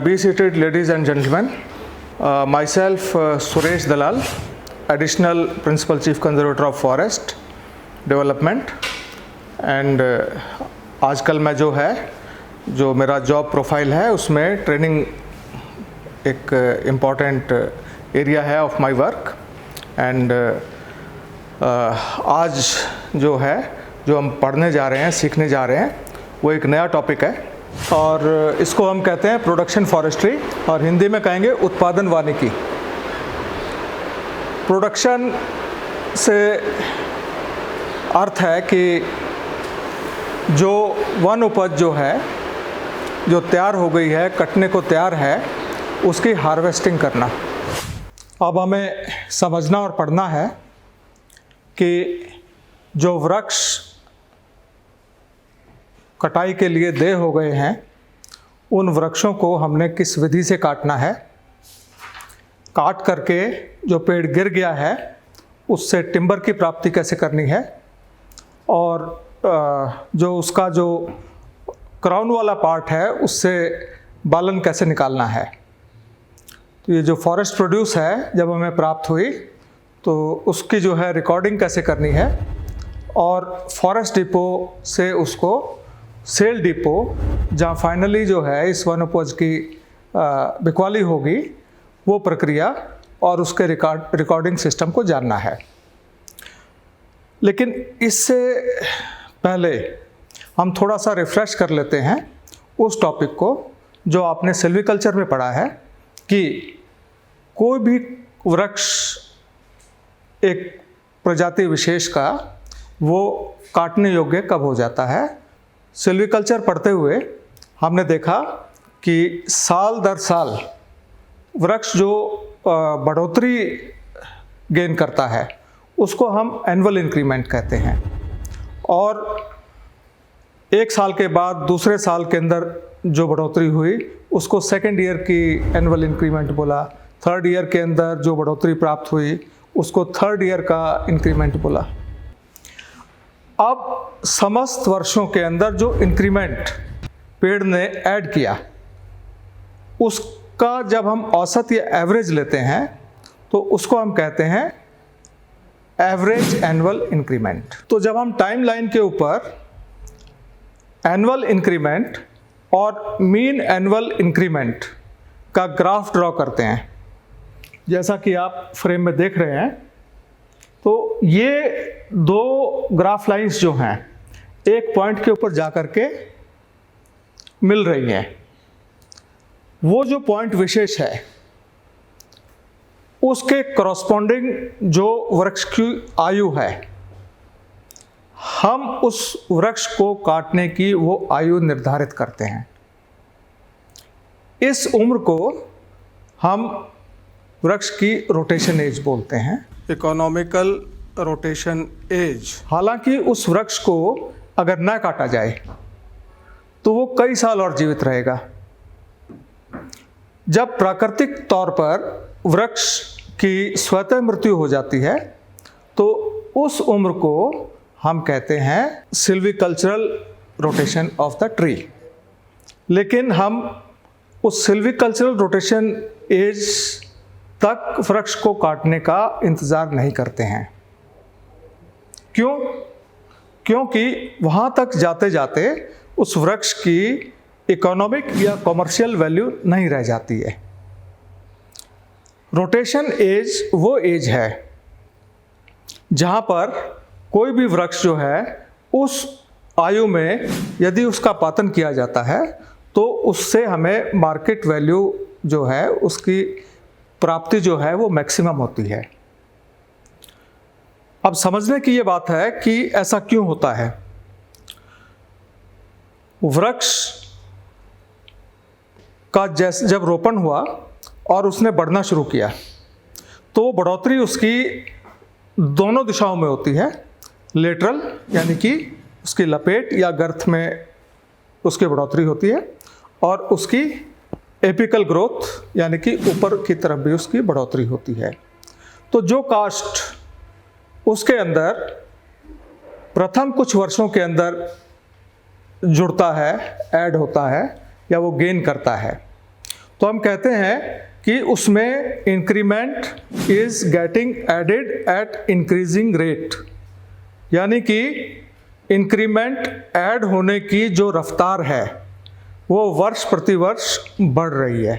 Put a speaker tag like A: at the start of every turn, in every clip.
A: Be seated, ladies and gentlemen. Myself, Suresh Dalal, Additional Principal Chief Conservator of Forest Development. And आजकल मैं जो मेरा job profile है उसमें ट्रेनिंग एक इम्पॉर्टेंट एरिया है ऑफ माय वर्क. एंड आज जो हम पढ़ने जा रहे हैं, सीखने जा रहे हैं, वो एक नया टॉपिक है और इसको हम कहते हैं प्रोडक्शन फॉरेस्ट्री और हिंदी में कहेंगे उत्पादन वानिकी. प्रोडक्शन से अर्थ है कि जो वन उपज जो तैयार हो गई है, कटने को तैयार है, उसकी हार्वेस्टिंग करना. अब हमें समझना और पढ़ना है कि जो वृक्ष कटाई के लिए देय हो गए हैं, उन वृक्षों को हमने किस विधि से काटना है, काट करके जो पेड़ गिर गया है उससे टिम्बर की प्राप्ति कैसे करनी है, और जो उसका जो क्राउन वाला पार्ट है उससे बालन कैसे निकालना है. तो ये जो फॉरेस्ट प्रोड्यूस है जब हमें प्राप्त हुई तो उसकी रिकॉर्डिंग कैसे करनी है, और फॉरेस्ट डिपो से उसको सेल डिपो जहाँ फाइनली इस वन उपज की बिकवाली होगी, वो प्रक्रिया और उसके रिकॉर्डिंग सिस्टम को जानना है. लेकिन इससे पहले हम थोड़ा सा रिफ्रेश कर लेते हैं उस टॉपिक को जो आपने सिल्वीकल्चर में पढ़ा है कि कोई भी वृक्ष एक प्रजाति विशेष का वो काटने योग्य कब हो जाता है. सिल्वीकल्चर पढ़ते हुए हमने देखा कि साल दर साल वृक्ष जो बढ़ोतरी गेन करता है उसको हम एनुअल इंक्रीमेंट कहते हैं, और एक साल के बाद दूसरे साल के अंदर जो बढ़ोतरी हुई उसको सेकेंड ईयर की एनुअल इंक्रीमेंट बोला. थर्ड ईयर के अंदर जो बढ़ोतरी प्राप्त हुई उसको थर्ड ईयर का इंक्रीमेंट बोला. अब समस्त वर्षों के अंदर जो इंक्रीमेंट पेड़ ने ऐड किया उसका जब हम औसत या एवरेज लेते हैं तो उसको हम कहते हैं एवरेज एनुअल इंक्रीमेंट. तो जब हम टाइम लाइन के ऊपर एनुअल इंक्रीमेंट और मीन एनुअल इंक्रीमेंट का ग्राफ ड्रॉ करते हैं, जैसा कि आप फ्रेम में देख रहे हैं, तो ये दो ग्राफ लाइंस जो हैं एक पॉइंट के ऊपर जाकर के मिल रही हैं. वो जो पॉइंट विशेष है उसके करस्पॉन्डिंग जो वृक्ष की आयु है, हम उस वृक्ष को काटने की वो आयु निर्धारित करते हैं. इस उम्र को हम वृक्ष की रोटेशन एज बोलते हैं, इकोनॉमिकल रोटेशन एज. हालांकि उस वृक्ष को अगर ना काटा जाए तो वो कई साल और जीवित रहेगा. जब प्राकृतिक तौर पर वृक्ष की स्वतः मृत्यु हो जाती है तो उस उम्र को हम कहते हैं silvicultural rotation of the tree. लेकिन हम उस सिल्वीकल्चरल रोटेशन एज तक वृक्ष को काटने का इंतज़ार नहीं करते हैं. क्यों? क्योंकि वहाँ तक जाते जाते उस वृक्ष की इकोनॉमिक या कॉमर्शियल वैल्यू नहीं रह जाती है. रोटेशन एज वो एज है जहाँ पर कोई भी वृक्ष उस आयु में यदि उसका पातन किया जाता है तो उससे हमें मार्केट वैल्यू उसकी प्राप्ति वो मैक्सिमम होती है. अब समझने की ये बात है कि ऐसा क्यों होता है. वृक्ष का जब रोपण हुआ और उसने बढ़ना शुरू किया तो बढ़ोतरी उसकी दोनों दिशाओं में होती है. लेटरल यानी कि उसकी लपेट या गर्थ में उसकी बढ़ोतरी होती है, और उसकी एपिकल ग्रोथ यानी कि ऊपर की तरफ भी उसकी बढ़ोतरी होती है. तो जो कास्ट उसके अंदर प्रथम कुछ वर्षों के अंदर जुड़ता है, ऐड होता है या वो गेन करता है, तो हम कहते हैं कि उसमें increment is getting added at increasing rate, यानी कि इंक्रीमेंट ऐड होने की जो रफ्तार है वो वर्ष प्रति वर्ष बढ़ रही है।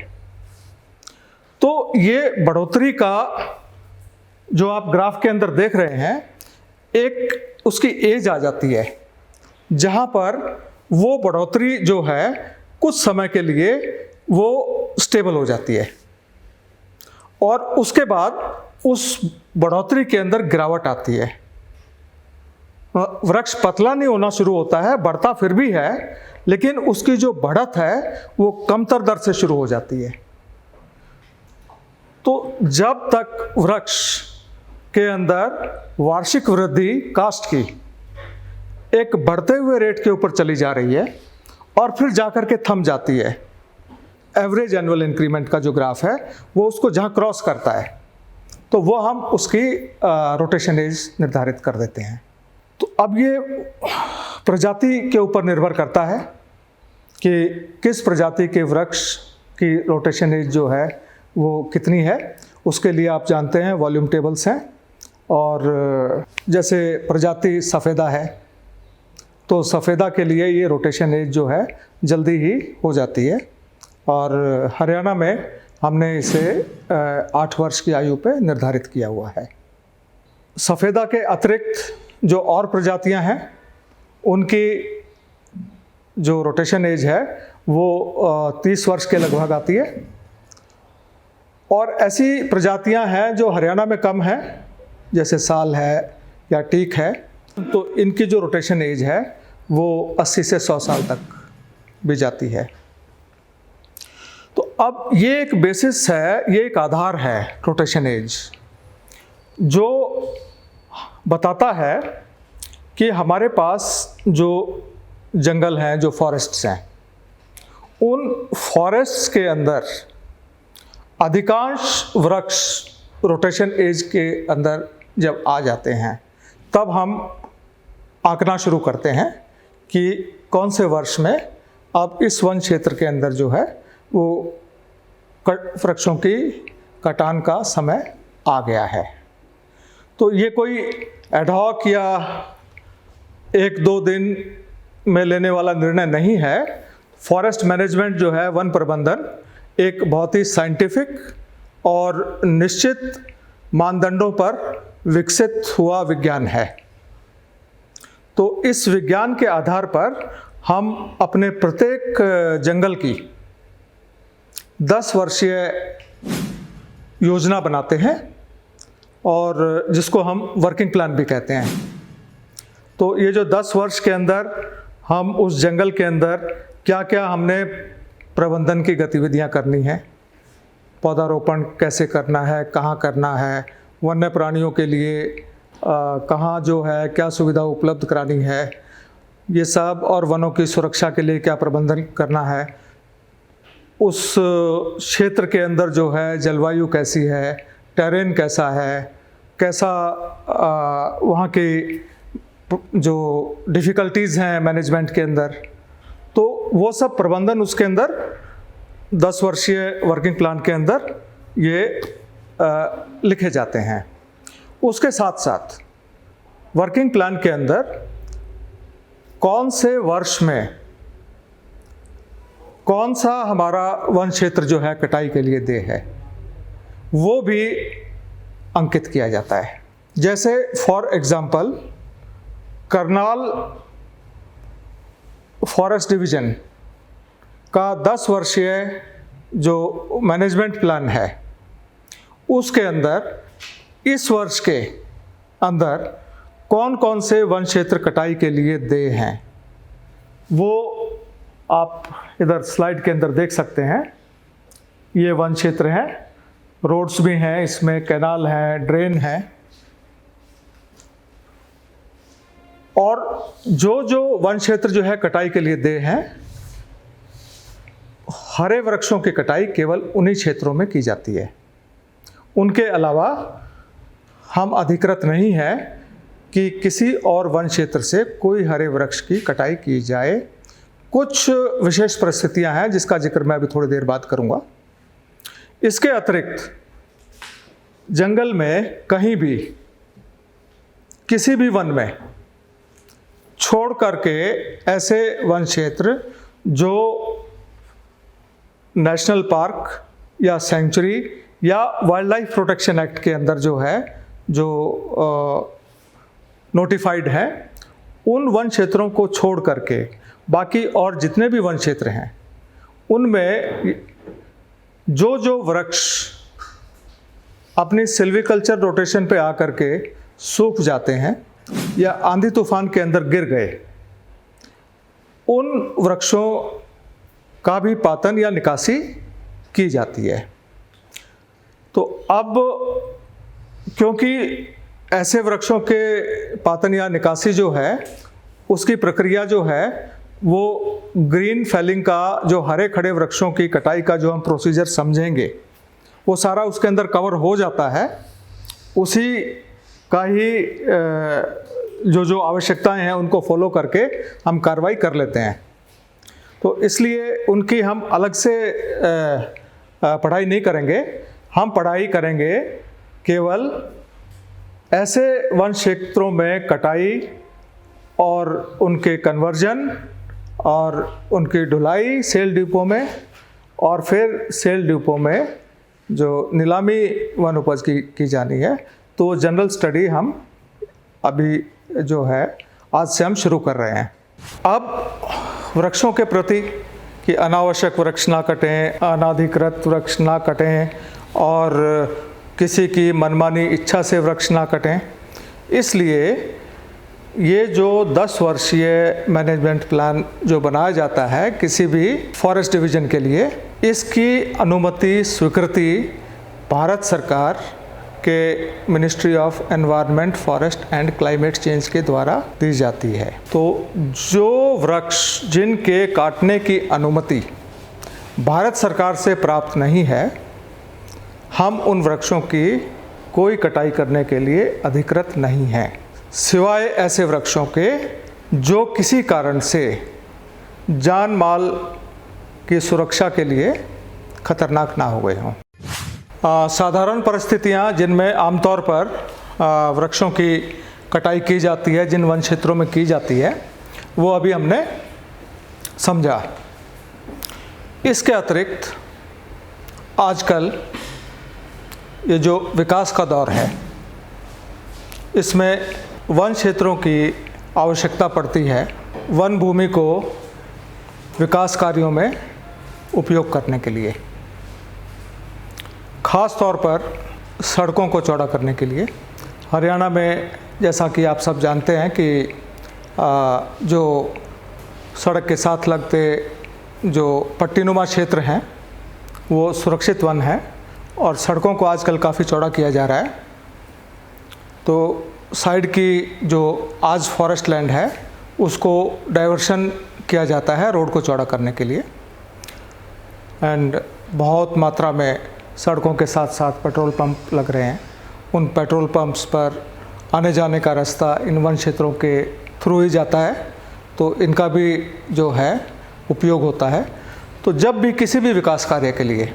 A: तो ये बढ़ोतरी का जो आप ग्राफ के अंदर देख रहे हैं, एक उसकी एज आ जाती है जहाँ पर वो बढ़ोतरी जो है कुछ समय के लिए वो स्टेबल हो जाती है और उसके बाद उस बढ़ोतरी के अंदर गिरावट आती है। वृक्ष पतला नहीं होना शुरू होता है, बढ़ता फिर भी है, लेकिन उसकी जो बढ़त है वो कमतर दर से शुरू हो जाती है। तो जब तक वृक्ष के अंदर वार्षिक वृद्धि कास्ट की एक बढ़ते हुए रेट के ऊपर चली जा रही है और फिर जाकर के थम जाती है, एवरेज एनुअल इंक्रीमेंट का जो ग्राफ है वो उसको जहाँ क्रॉस करता है तो वो हम उसकी रोटेशन एज निर्धारित कर देते हैं। तो अब ये प्रजाति के ऊपर निर्भर करता है कि किस प्रजाति के वृक्ष की रोटेशन एज जो है वो कितनी है। उसके लिए आप जानते हैं वॉल्यूम टेबल्स हैं, और जैसे प्रजाति सफ़ेदा है तो सफ़ेदा के लिए ये रोटेशन एज जो है जल्दी ही हो जाती है, और हरियाणा में हमने इसे 8 वर्ष की आयु पे निर्धारित किया हुआ है। सफ़ेदा के अतिरिक्त जो और प्रजातियां हैं उनकी जो रोटेशन एज है वो 30 वर्ष के लगभग आती है, और ऐसी प्रजातियां हैं जो हरियाणा में कम हैं, जैसे साल है या टीक है, तो इनकी जो रोटेशन एज है वो 80 से 100 साल तक भी जाती है। तो अब ये एक बेसिस है, ये एक आधार है रोटेशन एज, जो बताता है कि हमारे पास जो जंगल हैं, जो फॉरेस्ट्स हैं, उन फॉरेस्ट्स के अंदर अधिकांश वृक्ष रोटेशन एज के अंदर जब आ जाते हैं तब हम आंकना शुरू करते हैं कि कौन से वर्ष में अब इस वन क्षेत्र के अंदर जो है वो वृक्षों की कटान का समय आ गया है। तो ये कोई एडहॉक या 1-2 दिन में लेने वाला निर्णय नहीं है। फॉरेस्ट मैनेजमेंट जो है, वन प्रबंधन, एक बहुत ही साइंटिफिक और निश्चित मानदंडों पर विकसित हुआ विज्ञान है। तो इस विज्ञान के आधार पर हम अपने प्रत्येक जंगल की 10 वर्षीय योजना बनाते हैं, और जिसको हम वर्किंग प्लान भी कहते हैं। तो ये जो 10 वर्ष के अंदर हम उस जंगल के अंदर क्या क्या हमने प्रबंधन की गतिविधियां करनी है, पौधारोपण कैसे करना है, कहाँ करना है, वन्य प्राणियों के लिए कहाँ जो है क्या सुविधा उपलब्ध करानी है, ये सब, और वनों की सुरक्षा के लिए क्या प्रबंधन करना है, उस क्षेत्र के अंदर जो है जलवायु कैसी है, टेरेन कैसा है, कैसा वहाँ की जो डिफ़िकल्टीज़ हैं मैनेजमेंट के अंदर, तो वो सब प्रबंधन उसके अंदर 10 वर्षीय वर्किंग प्लान के अंदर ये लिखे जाते हैं। उसके साथ साथ वर्किंग प्लान के अंदर कौन से वर्ष में कौन सा हमारा वन क्षेत्र जो है कटाई के लिए दे है, वो भी अंकित किया जाता है। जैसे for example Karnal forest division का 10 वर्षीय जो मैनेजमेंट प्लान है, उसके अंदर इस वर्ष के अंदर कौन कौन से वन क्षेत्र कटाई के लिए दे हैं, वो आप इधर स्लाइड के अंदर देख सकते हैं। ये वन क्षेत्र हैं, रोड्स भी हैं इसमें, कैनाल है, ड्रेन है, और जो जो वन क्षेत्र जो है कटाई के लिए दे हैं, हरे वृक्षों की कटाई केवल उन्हीं क्षेत्रों में की जाती है। उनके अलावा हम अधिकृत नहीं है कि किसी और वन क्षेत्र से कोई हरे वृक्ष की कटाई की जाए। कुछ विशेष परिस्थितियां हैं जिसका जिक्र मैं अभी थोड़ी देर बाद करूंगा। इसके अतिरिक्त जंगल में कहीं भी किसी भी वन में छोड़ करके ऐसे वन क्षेत्र जो नेशनल पार्क या सेंचुरी या वाइल्ड लाइफ प्रोटेक्शन एक्ट के अंदर जो है, जो नोटिफाइड है, उन वन क्षेत्रों को छोड़ करके बाकी और जितने भी वन क्षेत्र हैं उनमें जो जो वृक्ष अपनी सिल्वीकल्चर रोटेशन पे आकर के सूख जाते हैं या आंधी तूफान के अंदर गिर गए, उन वृक्षों का भी पातन या निकासी की जाती है। तो अब क्योंकि ऐसे वृक्षों के पातन या निकासी जो है उसकी प्रक्रिया जो है वो ग्रीन फेलिंग का, जो हरे खड़े वृक्षों की कटाई का जो हम प्रोसीजर समझेंगे वो सारा उसके अंदर कवर हो जाता है। उसी का ही जो जो आवश्यकताएं हैं उनको फॉलो करके हम कार्रवाई कर लेते हैं। तो इसलिए उनकी हम अलग से पढ़ाई नहीं करेंगे, हम पढ़ाई करेंगे केवल ऐसे वन क्षेत्रों में कटाई और उनके कन्वर्जन और उनकी ढुलाई सेल डिपो में, और फिर सेल डिपो में जो नीलामी वन उपज की जानी है। तो जनरल स्टडी हम अभी जो है आज से हम शुरू कर रहे हैं। अब वृक्षों के प्रति कि अनावश्यक वृक्ष ना कटें, अनाधिकृत वृक्ष ना कटें और किसी की मनमानी इच्छा से वृक्ष ना कटें, इसलिए ये जो 10 वर्षीय मैनेजमेंट प्लान जो बनाया जाता है किसी भी फॉरेस्ट डिवीज़न के लिए, इसकी अनुमति स्वीकृति भारत सरकार के ministry of environment, forest and climate change के द्वारा दी जाती है। तो जो वृक्ष जिनके काटने की अनुमति भारत सरकार से प्राप्त नहीं है, हम उन वृक्षों की कोई कटाई करने के लिए अधिकृत नहीं हैं, सिवाय ऐसे वृक्षों के जो किसी कारण से जान माल की सुरक्षा के लिए खतरनाक ना हो गए हों। साधारण परिस्थितियां जिनमें आमतौर पर वृक्षों की कटाई की जाती है, जिन वन क्षेत्रों में की जाती है, वो अभी हमने समझा। इसके अतिरिक्त आजकल ये जो विकास का दौर है, इसमें वन क्षेत्रों की आवश्यकता पड़ती है वन भूमि को विकास कार्यों में उपयोग करने के लिए, ख़ास तौर पर सड़कों को चौड़ा करने के लिए। हरियाणा में जैसा कि आप सब जानते हैं कि जो सड़क के साथ लगते जो पट्टीनुमा क्षेत्र हैं वो सुरक्षित वन है और सड़कों को आजकल काफ़ी चौड़ा किया जा रहा है। तो साइड की जो आज फॉरेस्ट लैंड है उसको डाइवर्शन किया जाता है रोड को चौड़ा करने के लिए, एंड बहुत मात्रा में सड़कों के साथ साथ पेट्रोल पंप लग रहे हैं। उन पेट्रोल पंप्स पर आने जाने का रास्ता इन वन क्षेत्रों के थ्रू ही जाता है, तो इनका भी जो है उपयोग होता है। तो जब भी किसी भी विकास कार्य के लिए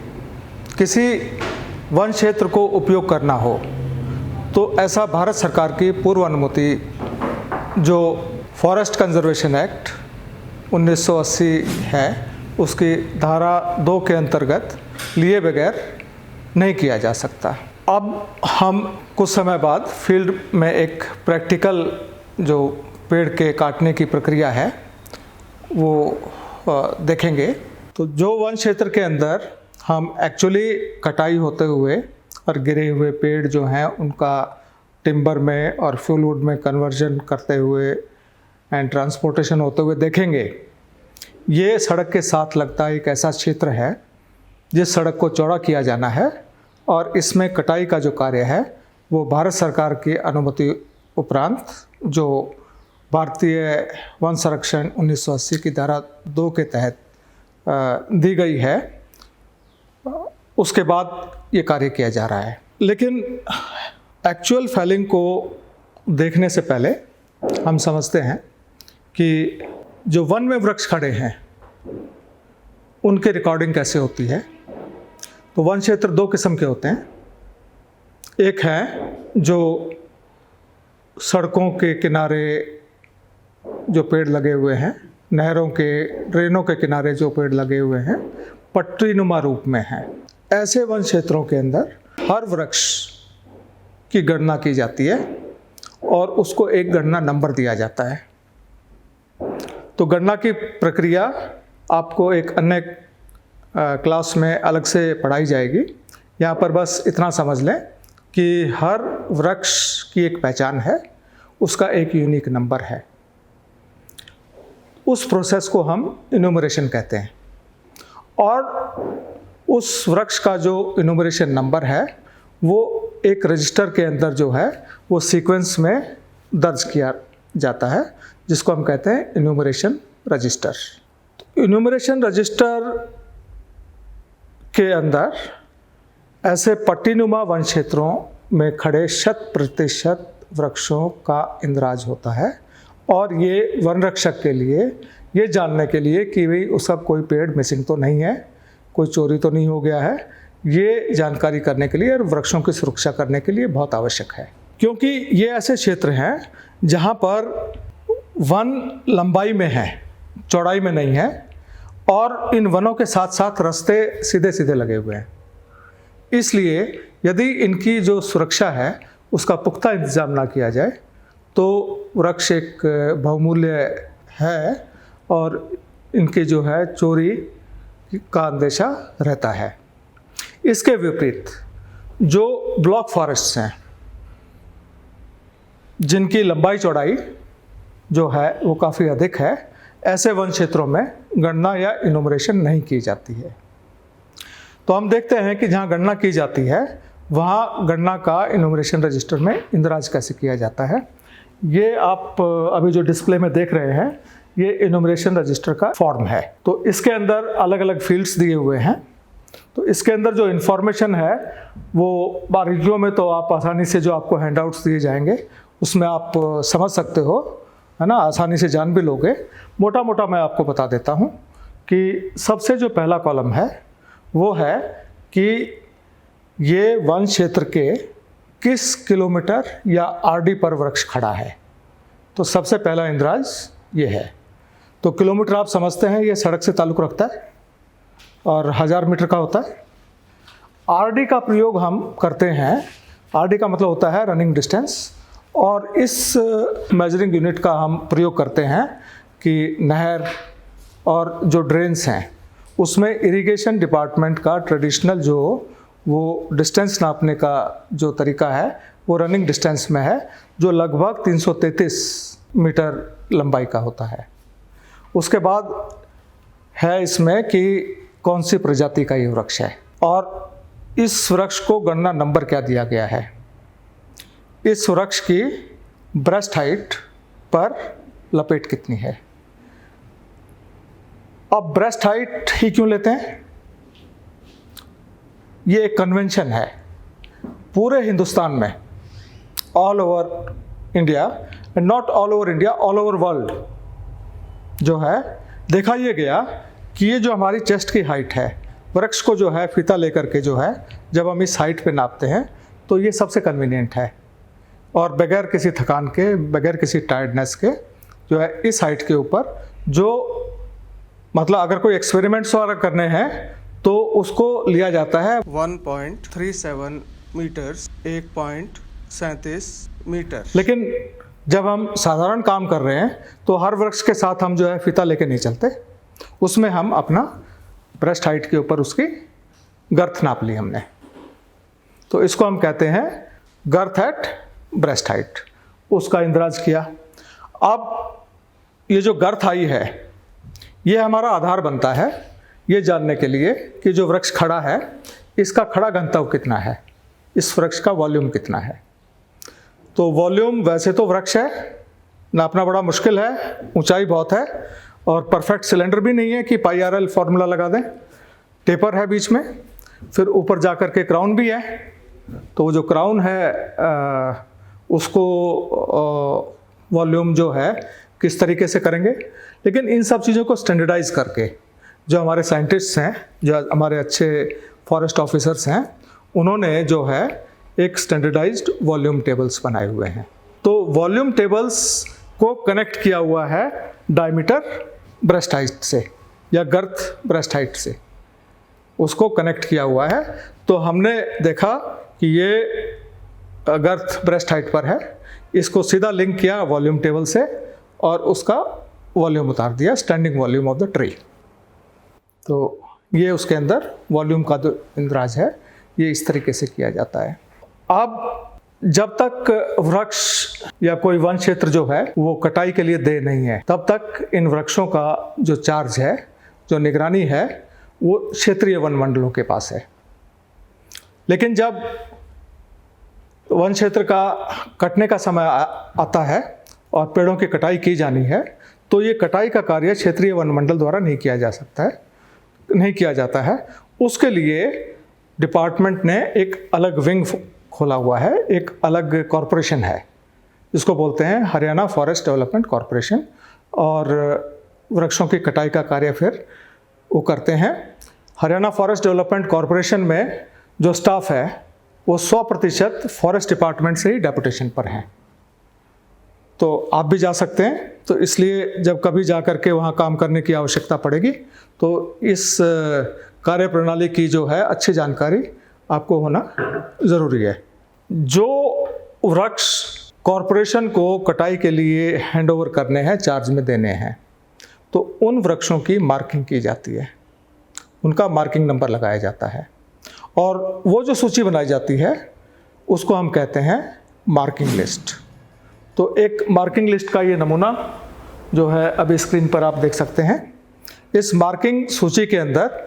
A: किसी वन क्षेत्र को उपयोग करना हो तो ऐसा भारत सरकार की पूर्व अनुमति जो फॉरेस्ट कंजर्वेशन एक्ट 1980 है उसकी धारा 2 के अंतर्गत लिए बगैर नहीं किया जा सकता। अब हम कुछ समय बाद फील्ड में एक प्रैक्टिकल जो पेड़ के काटने की प्रक्रिया है वो देखेंगे। तो जो वन क्षेत्र के अंदर हम एक्चुअली कटाई होते हुए और गिरे हुए पेड़ जो हैं उनका टिम्बर में और फ्यूल वुड में कन्वर्जन करते हुए एंड ट्रांसपोर्टेशन होते हुए देखेंगे, ये सड़क के साथ लगता एक ऐसा क्षेत्र है जिस सड़क को चौड़ा किया जाना है और इसमें कटाई का जो कार्य है वो भारत सरकार की अनुमति उपरांत जो भारतीय वन संरक्षण 1980 की धारा 2 के तहत दी गई है उसके बाद ये कार्य किया जा रहा है। लेकिन एक्चुअल फेलिंग को देखने से पहले हम समझते हैं कि जो वन में वृक्ष खड़े हैं उनके रिकॉर्डिंग कैसे होती है। तो वन क्षेत्र दो किस्म के होते हैं। एक है जो सड़कों के किनारे जो पेड़ लगे हुए हैं, नहरों के, ड्रेनों के किनारे जो पेड़ लगे हुए हैं, पट्टी नुमा रूप में हैं। ऐसे वन क्षेत्रों के अंदर हर वृक्ष की गणना की जाती है और उसको एक गणना नंबर दिया जाता है। तो गणना की प्रक्रिया आपको एक अन्य क्लास में अलग से पढ़ाई जाएगी। यहाँ पर बस इतना समझ लें कि हर वृक्ष की एक पहचान है, उसका एक यूनिक नंबर है। उस प्रोसेस को हम इन्यूमरेशन कहते हैं और उस वृक्ष का जो इन्यूमरेशन नंबर है वो एक रजिस्टर के अंदर जो है वो सीक्वेंस में दर्ज किया जाता है, जिसको हम कहते हैं इन्यूमरेशन रजिस्टर। इन्यूमरेशन रजिस्टर के अंदर ऐसे पट्टीनुमा वन क्षेत्रों में खड़े 100% वृक्षों का इंद्राज होता है और ये वन रक्षक के लिए ये जानने के लिए कि भाई उसका कोई पेड़ मिसिंग तो नहीं है, कोई चोरी तो नहीं हो गया है, ये जानकारी करने के लिए और वृक्षों की सुरक्षा करने के लिए बहुत आवश्यक है। क्योंकि ये ऐसे क्षेत्र हैं जहाँ पर वन लंबाई में है, चौड़ाई में नहीं है और इन वनों के साथ साथ रास्ते सीधे सीधे लगे हुए हैं। इसलिए यदि इनकी जो सुरक्षा है उसका पुख्ता इंतजाम ना किया जाए तो वृक्ष एक बहुमूल्य है और इनके जो है चोरी का अंदेशा रहता है। इसके विपरीत जो ब्लॉक फॉरेस्ट्स हैं जिनकी लंबाई चौड़ाई जो है वो काफ़ी अधिक है, ऐसे वन क्षेत्रों में गणना या इन्यूमरेशन नहीं की जाती है। तो हम देखते हैं कि जहाँ गणना की जाती है वहाँ गणना का इन्यूमरेशन रजिस्टर में इंदराज कैसे किया जाता है। ये आप अभी जो डिस्प्ले में देख रहे हैं ये इन्यूमरेशन रजिस्टर का फॉर्म है। तो इसके अंदर अलग अलग फील्ड्स दिए हुए हैं। तो इसके अंदर जो इन्फॉर्मेशन है वो बारीकियों में तो आप आसानी से जो आपको हैंडआउट्स दिए जाएंगे उसमें आप समझ सकते हो, है ना, आसानी से जान भी लोगे। मोटा मोटा मैं आपको बता देता हूँ कि सबसे जो पहला कॉलम है वो है कि ये वन क्षेत्र के किस किलोमीटर या आरडी पर वृक्ष खड़ा है। तो सबसे पहला इंद्राज ये है। तो किलोमीटर आप समझते हैं ये सड़क से ताल्लुक़ रखता है और 1000 मीटर का होता है। आरडी का प्रयोग हम करते हैं, आरडी का मतलब होता है रनिंग डिस्टेंस, और इस मेजरिंग यूनिट का हम प्रयोग करते हैं कि नहर और जो ड्रेन्स हैं उसमें इरिगेशन डिपार्टमेंट का ट्रेडिशनल जो वो डिस्टेंस नापने का जो तरीका है वो रनिंग डिस्टेंस में है, जो लगभग 333 मीटर लंबाई का होता है। उसके बाद है इसमें कि कौन सी प्रजाति का ये वृक्ष है और इस वृक्ष को गणना नंबर क्या दिया गया है। इस वृक्ष की ब्रेस्ट हाइट पर लपेट कितनी है। अब ब्रेस्ट हाइट ही क्यों लेते हैं, ये एक कन्वेंशन है पूरे हिंदुस्तान में, all over India, and not all over India, all over world जो है देखा ये गया कि ये जो हमारी चेस्ट की हाइट है, वृक्ष को जो है फीता लेकर के जो है जब हम इस हाइट पे नापते हैं तो ये सबसे कन्वीनियंट है और बगैर किसी थकान के, बगैर किसी टायर्डनेस के जो है इस हाइट के ऊपर जो मतलब अगर कोई एक्सपेरिमेंट्स वगैरह करने हैं तो उसको लिया जाता है 1.37 मीटर्स, 1.37 मीटर। लेकिन जब हम साधारण काम कर रहे हैं तो हर वृक्ष के साथ हम जो है फीता लेके नहीं चलते, उसमें हम अपना ब्रेस्ट हाइट के ऊपर उसकी गर्थ नाप ली हमने, तो इसको हम कहते हैं गर्थ एट ब्रेस्ट हाइट, उसका इंद्राज किया। अब ये जो गर्थ आई है ये हमारा आधार बनता है ये जानने के लिए कि जो वृक्ष खड़ा है इसका खड़ा घनत्व कितना है, इस वृक्ष का वॉल्यूम कितना है। तो वॉल्यूम वैसे तो वृक्ष है, नापना बड़ा मुश्किल है, ऊंचाई बहुत है और परफेक्ट सिलेंडर भी नहीं है कि पाई आर एल फॉर्मूला लगा दें, टेपर है बीच में, फिर ऊपर जा कर के क्राउन भी है। तो वो जो क्राउन है उसको वॉल्यूम जो है किस तरीके से करेंगे, लेकिन इन सब चीज़ों को स्टैंडर्डाइज करके जो हमारे साइंटिस्ट्स हैं, जो हमारे अच्छे फॉरेस्ट ऑफिसर्स हैं, उन्होंने जो है एक स्टैंडर्डाइज्ड वॉल्यूम टेबल्स बनाए हुए हैं। तो वॉल्यूम टेबल्स को कनेक्ट किया हुआ है डायमीटर ब्रेस्ट हाइट से या गर्थ ब्रेस्ट हाइट से, उसको कनेक्ट किया हुआ है। तो हमने देखा कि ये गर्थ ब्रेस्ट हाइट पर है, इसको सीधा लिंक किया वॉल्यूम टेबल से और उसका वॉल्यूम उतार दिया, standing volume of the tree. तो ये उसके अंदर वॉल्यूम का जो इंद्राज है ये इस तरीके से किया जाता है। अब जब तक वृक्ष या कोई वन क्षेत्र जो है वो कटाई के लिए दे नहीं है, तब तक इन वृक्षों का जो चार्ज है, जो निगरानी है, वो क्षेत्रीय वन मंडलों के पास है। लेकिन जब वन क्षेत्र का कटने का समय आता है और पेड़ों की कटाई की जानी है, तो ये कटाई का कार्य क्षेत्रीय वन मंडल द्वारा नहीं किया जाता है। उसके लिए डिपार्टमेंट ने एक अलग विंग खोला हुआ है, एक अलग कॉरपोरेशन है, जिसको बोलते हैं हरियाणा फॉरेस्ट डेवलपमेंट कॉरपोरेशन। और वृक्षों की कटाई का कार्य फिर वो करते हैं। हरियाणा फॉरेस्ट डेवलपमेंट कॉरपोरेशन में जो स्टाफ है वो 100% फॉरेस्ट डिपार्टमेंट से ही डेपुटेशन पर हैं। तो आप भी जा सकते हैं, तो इसलिए जब कभी जा कर के वहाँ काम करने की आवश्यकता पड़ेगी तो इस कार्य प्रणाली की जो है अच्छी जानकारी आपको होना ज़रूरी है। जो वृक्ष कॉरपोरेशन को कटाई के लिए हैंडओवर करने हैं, चार्ज में देने हैं, तो उन वृक्षों की मार्किंग की जाती है, उनका मार्किंग नंबर लगाया जाता है और वो जो सूची बनाई जाती है उसको हम कहते हैं मार्किंग लिस्ट। तो एक मार्किंग लिस्ट का ये नमूना जो है अभी स्क्रीन पर आप देख सकते हैं। इस मार्किंग सूची के अंदर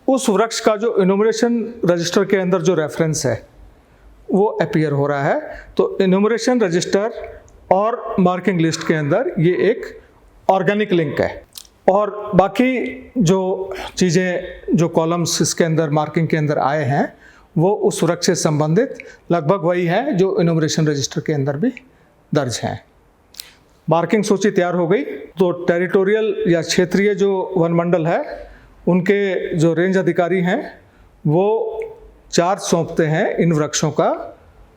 A: उस वृक्ष का जो इन्यूमरेशन रजिस्टर के अंदर जो रेफरेंस है वो अपीयर हो रहा है। तो इन्यूमरेशन रजिस्टर और मार्किंग लिस्ट के अंदर ये एक ऑर्गेनिक लिंक है और बाकी जो चीज़ें, जो कॉलम्स इसके अंदर मार्किंग के अंदर आए हैं, वो उस वृक्ष से संबंधित लगभग वही है जो इन्यूमरेशन रजिस्टर के अंदर भी दर्ज हैं। मार्किंग सूची तैयार हो गई तो टेरिटोरियल या क्षेत्रीय जो वन मंडल है उनके जो रेंज अधिकारी हैं वो चार्ज सौंपते हैं इन वृक्षों का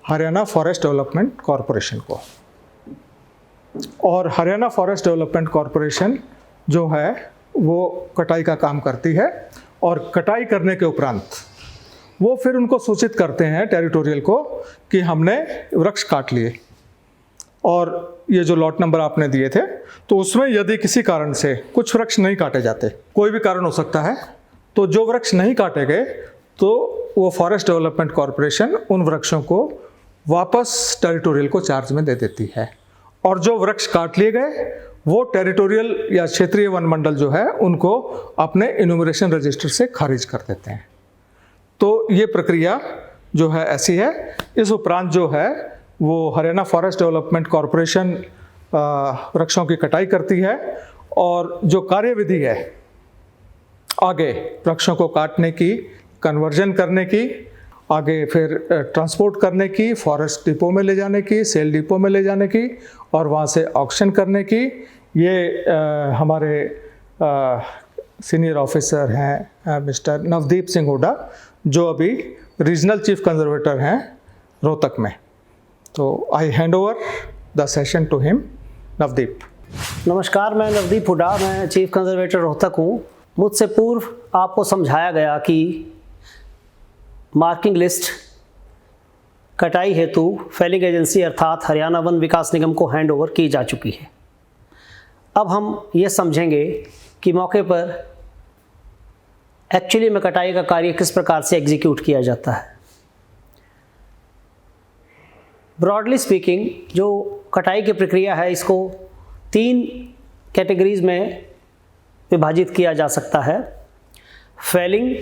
A: हरियाणा फॉरेस्ट डेवलपमेंट कॉरपोरेशन को। और हरियाणा फॉरेस्ट डेवलपमेंट कॉरपोरेशन जो है वो कटाई का काम करती है और कटाई करने के उपरांत वो फिर उनको सूचित करते हैं टेरिटोरियल को कि हमने वृक्ष काट लिए। और ये जो लॉट नंबर आपने दिए थे तो उसमें यदि किसी कारण से कुछ वृक्ष नहीं काटे जाते, कोई भी कारण हो सकता है, तो जो वृक्ष नहीं काटे गए तो वो फॉरेस्ट डेवलपमेंट कॉरपोरेशन उन वृक्षों को वापस टेरिटोरियल को चार्ज में दे देती है। और जो वृक्ष काट लिए गए वो टेरिटोरियल या क्षेत्रीय वन मंडल जो है उनको अपने इन्यूमरेशन रजिस्टर से खारिज कर देते हैं। तो ये प्रक्रिया जो है ऐसी है। इस उपरांत जो है वो हरियाणा फॉरेस्ट डेवलपमेंट कॉरपोरेशन वृक्षों की कटाई करती है और जो कार्यविधि है आगे वृक्षों को काटने की, कन्वर्जन करने की, आगे फिर ट्रांसपोर्ट करने की, फॉरेस्ट डिपो में ले जाने की, सेल डिपो में ले जाने की और वहाँ से ऑक्शन करने की, ये हमारे सीनियर ऑफिसर हैं मिस्टर नवदीप सिंह हुड्डा, जो अभी रीजनल चीफ कंजर्वेटर हैं रोहतक में। तो I hand over the session to him. Navdeep.
B: नमस्कार, मैं नवदीप हुड्डा, मैं चीफ कंजर्वेटर रोहतक हूँ। मुझसे पूर्व आपको समझाया गया कि मार्किंग लिस्ट कटाई हेतु फैलिंग एजेंसी अर्थात हरियाणा वन विकास निगम को हैंड ओवर की जा चुकी है। अब हम ये समझेंगे कि मौके पर एक्चुअली में कटाई का कार्य किस प्रकार से एग्जीक्यूट किया जाता है। ब्रॉडली स्पीकिंग, जो कटाई की प्रक्रिया है इसको 3 कैटेगरीज में विभाजित किया जा सकता है: felling,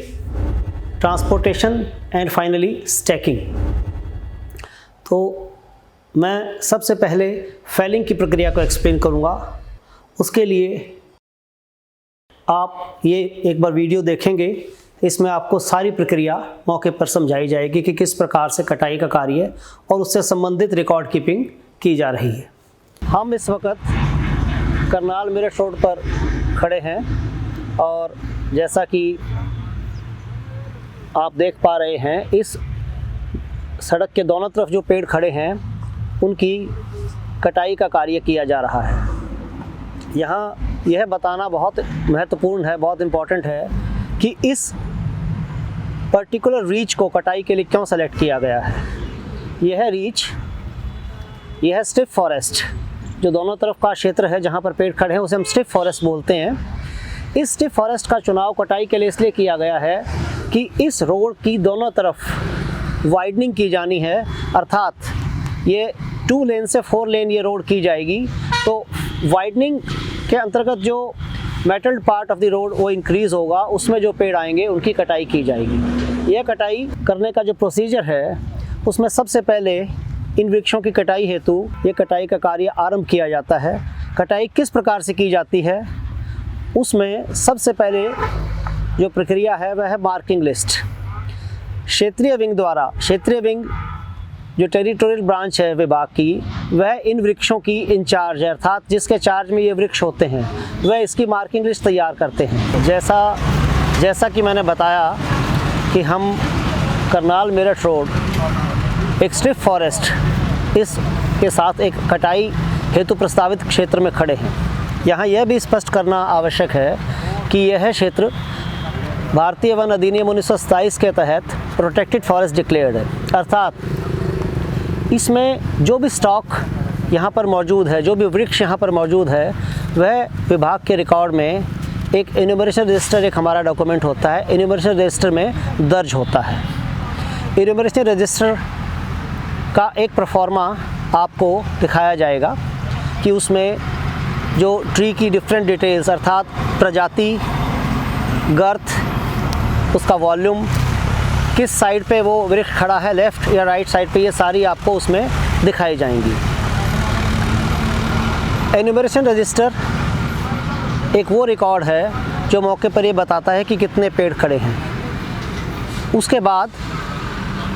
B: transportation and finally stacking. तो मैं सबसे पहले फेलिंग की प्रक्रिया को एक्सप्लेन करूँगा। उसके लिए आप ये एक बार वीडियो देखेंगे, इसमें आपको सारी प्रक्रिया मौके पर समझाई जाएगी कि किस प्रकार से कटाई का कार्य और उससे संबंधित रिकॉर्ड कीपिंग की जा रही है। हम इस वक्त करनाल मेरठ रोड पर खड़े हैं और जैसा कि आप देख पा रहे हैं इस सड़क के दोनों तरफ जो पेड़ खड़े हैं उनकी कटाई का कार्य किया जा रहा है। यहाँ यह बताना बहुत महत्वपूर्ण है, बहुत इम्पॉर्टेंट है कि इस पर्टिकुलर रीच को कटाई के लिए क्यों सेलेक्ट किया गया है। यह रीच, यह स्टिफ फॉरेस्ट, जो दोनों तरफ का क्षेत्र है जहाँ पर पेड़ खड़े हैं उसे हम स्टिफ फॉरेस्ट बोलते हैं। इस स्टिफ फॉरेस्ट का चुनाव कटाई के लिए इसलिए किया गया है कि इस रोड की दोनों तरफ वाइडनिंग की जानी है, अर्थात ये 2 लेन से 4 लेन ये रोड की जाएगी। तो वाइडनिंग के अंतर्गत जो metalled part of the road वो इंक्रीज़ होगा, उसमें जो पेड़ आएंगे उनकी कटाई की जाएगी। यह कटाई करने का जो प्रोसीजर है उसमें सबसे पहले इन वृक्षों की कटाई हेतु ये कटाई का कार्य आरंभ किया जाता है। कटाई किस प्रकार से की जाती है, उसमें सबसे पहले जो प्रक्रिया है वह है मार्किंग लिस्ट। क्षेत्रीय विंग द्वारा, क्षेत्रीय विंग जो टेरिटोरियल ब्रांच है विभाग की, वह इन वृक्षों की इंचार्ज है, अर्थात जिसके चार्ज में ये वृक्ष होते हैं वह इसकी मार्किंग लिस्ट तैयार करते हैं। जैसा कि मैंने बताया कि हम करनाल मेरठ रोड एक स्टिफ फॉरेस्ट इसके साथ एक कटाई हेतु प्रस्तावित क्षेत्र में खड़े हैं। यहाँ यह भी स्पष्ट करना आवश्यक है कि यह क्षेत्र भारतीय वन अधिनियम 1927 के तहत प्रोटेक्टेड फॉरेस्ट डिक्लेयर्ड है, अर्थात इसमें जो भी स्टॉक यहाँ पर मौजूद है, जो भी वृक्ष यहाँ पर मौजूद है, वह विभाग के रिकॉर्ड में एक एन्यूमरेशन रजिस्टर, एक हमारा डॉक्यूमेंट होता है, एन्यूमरेशन रजिस्टर में दर्ज होता है। एन्यूमरेशन रजिस्टर का एक प्रोफॉर्मा आपको दिखाया जाएगा कि उसमें जो ट्री की डिफरेंट डिटेल्स, अर्थात प्रजाति, गर्थ, उसका वॉल्यूम, किस साइड पे वो वृक्ष खड़ा है, लेफ़्ट या राइट साइड पे, ये सारी आपको उसमें दिखाई जाएंगी। एन्यूमरेशन रजिस्टर एक वो रिकॉर्ड है जो मौके पर ये बताता है कि कितने पेड़ खड़े हैं। उसके बाद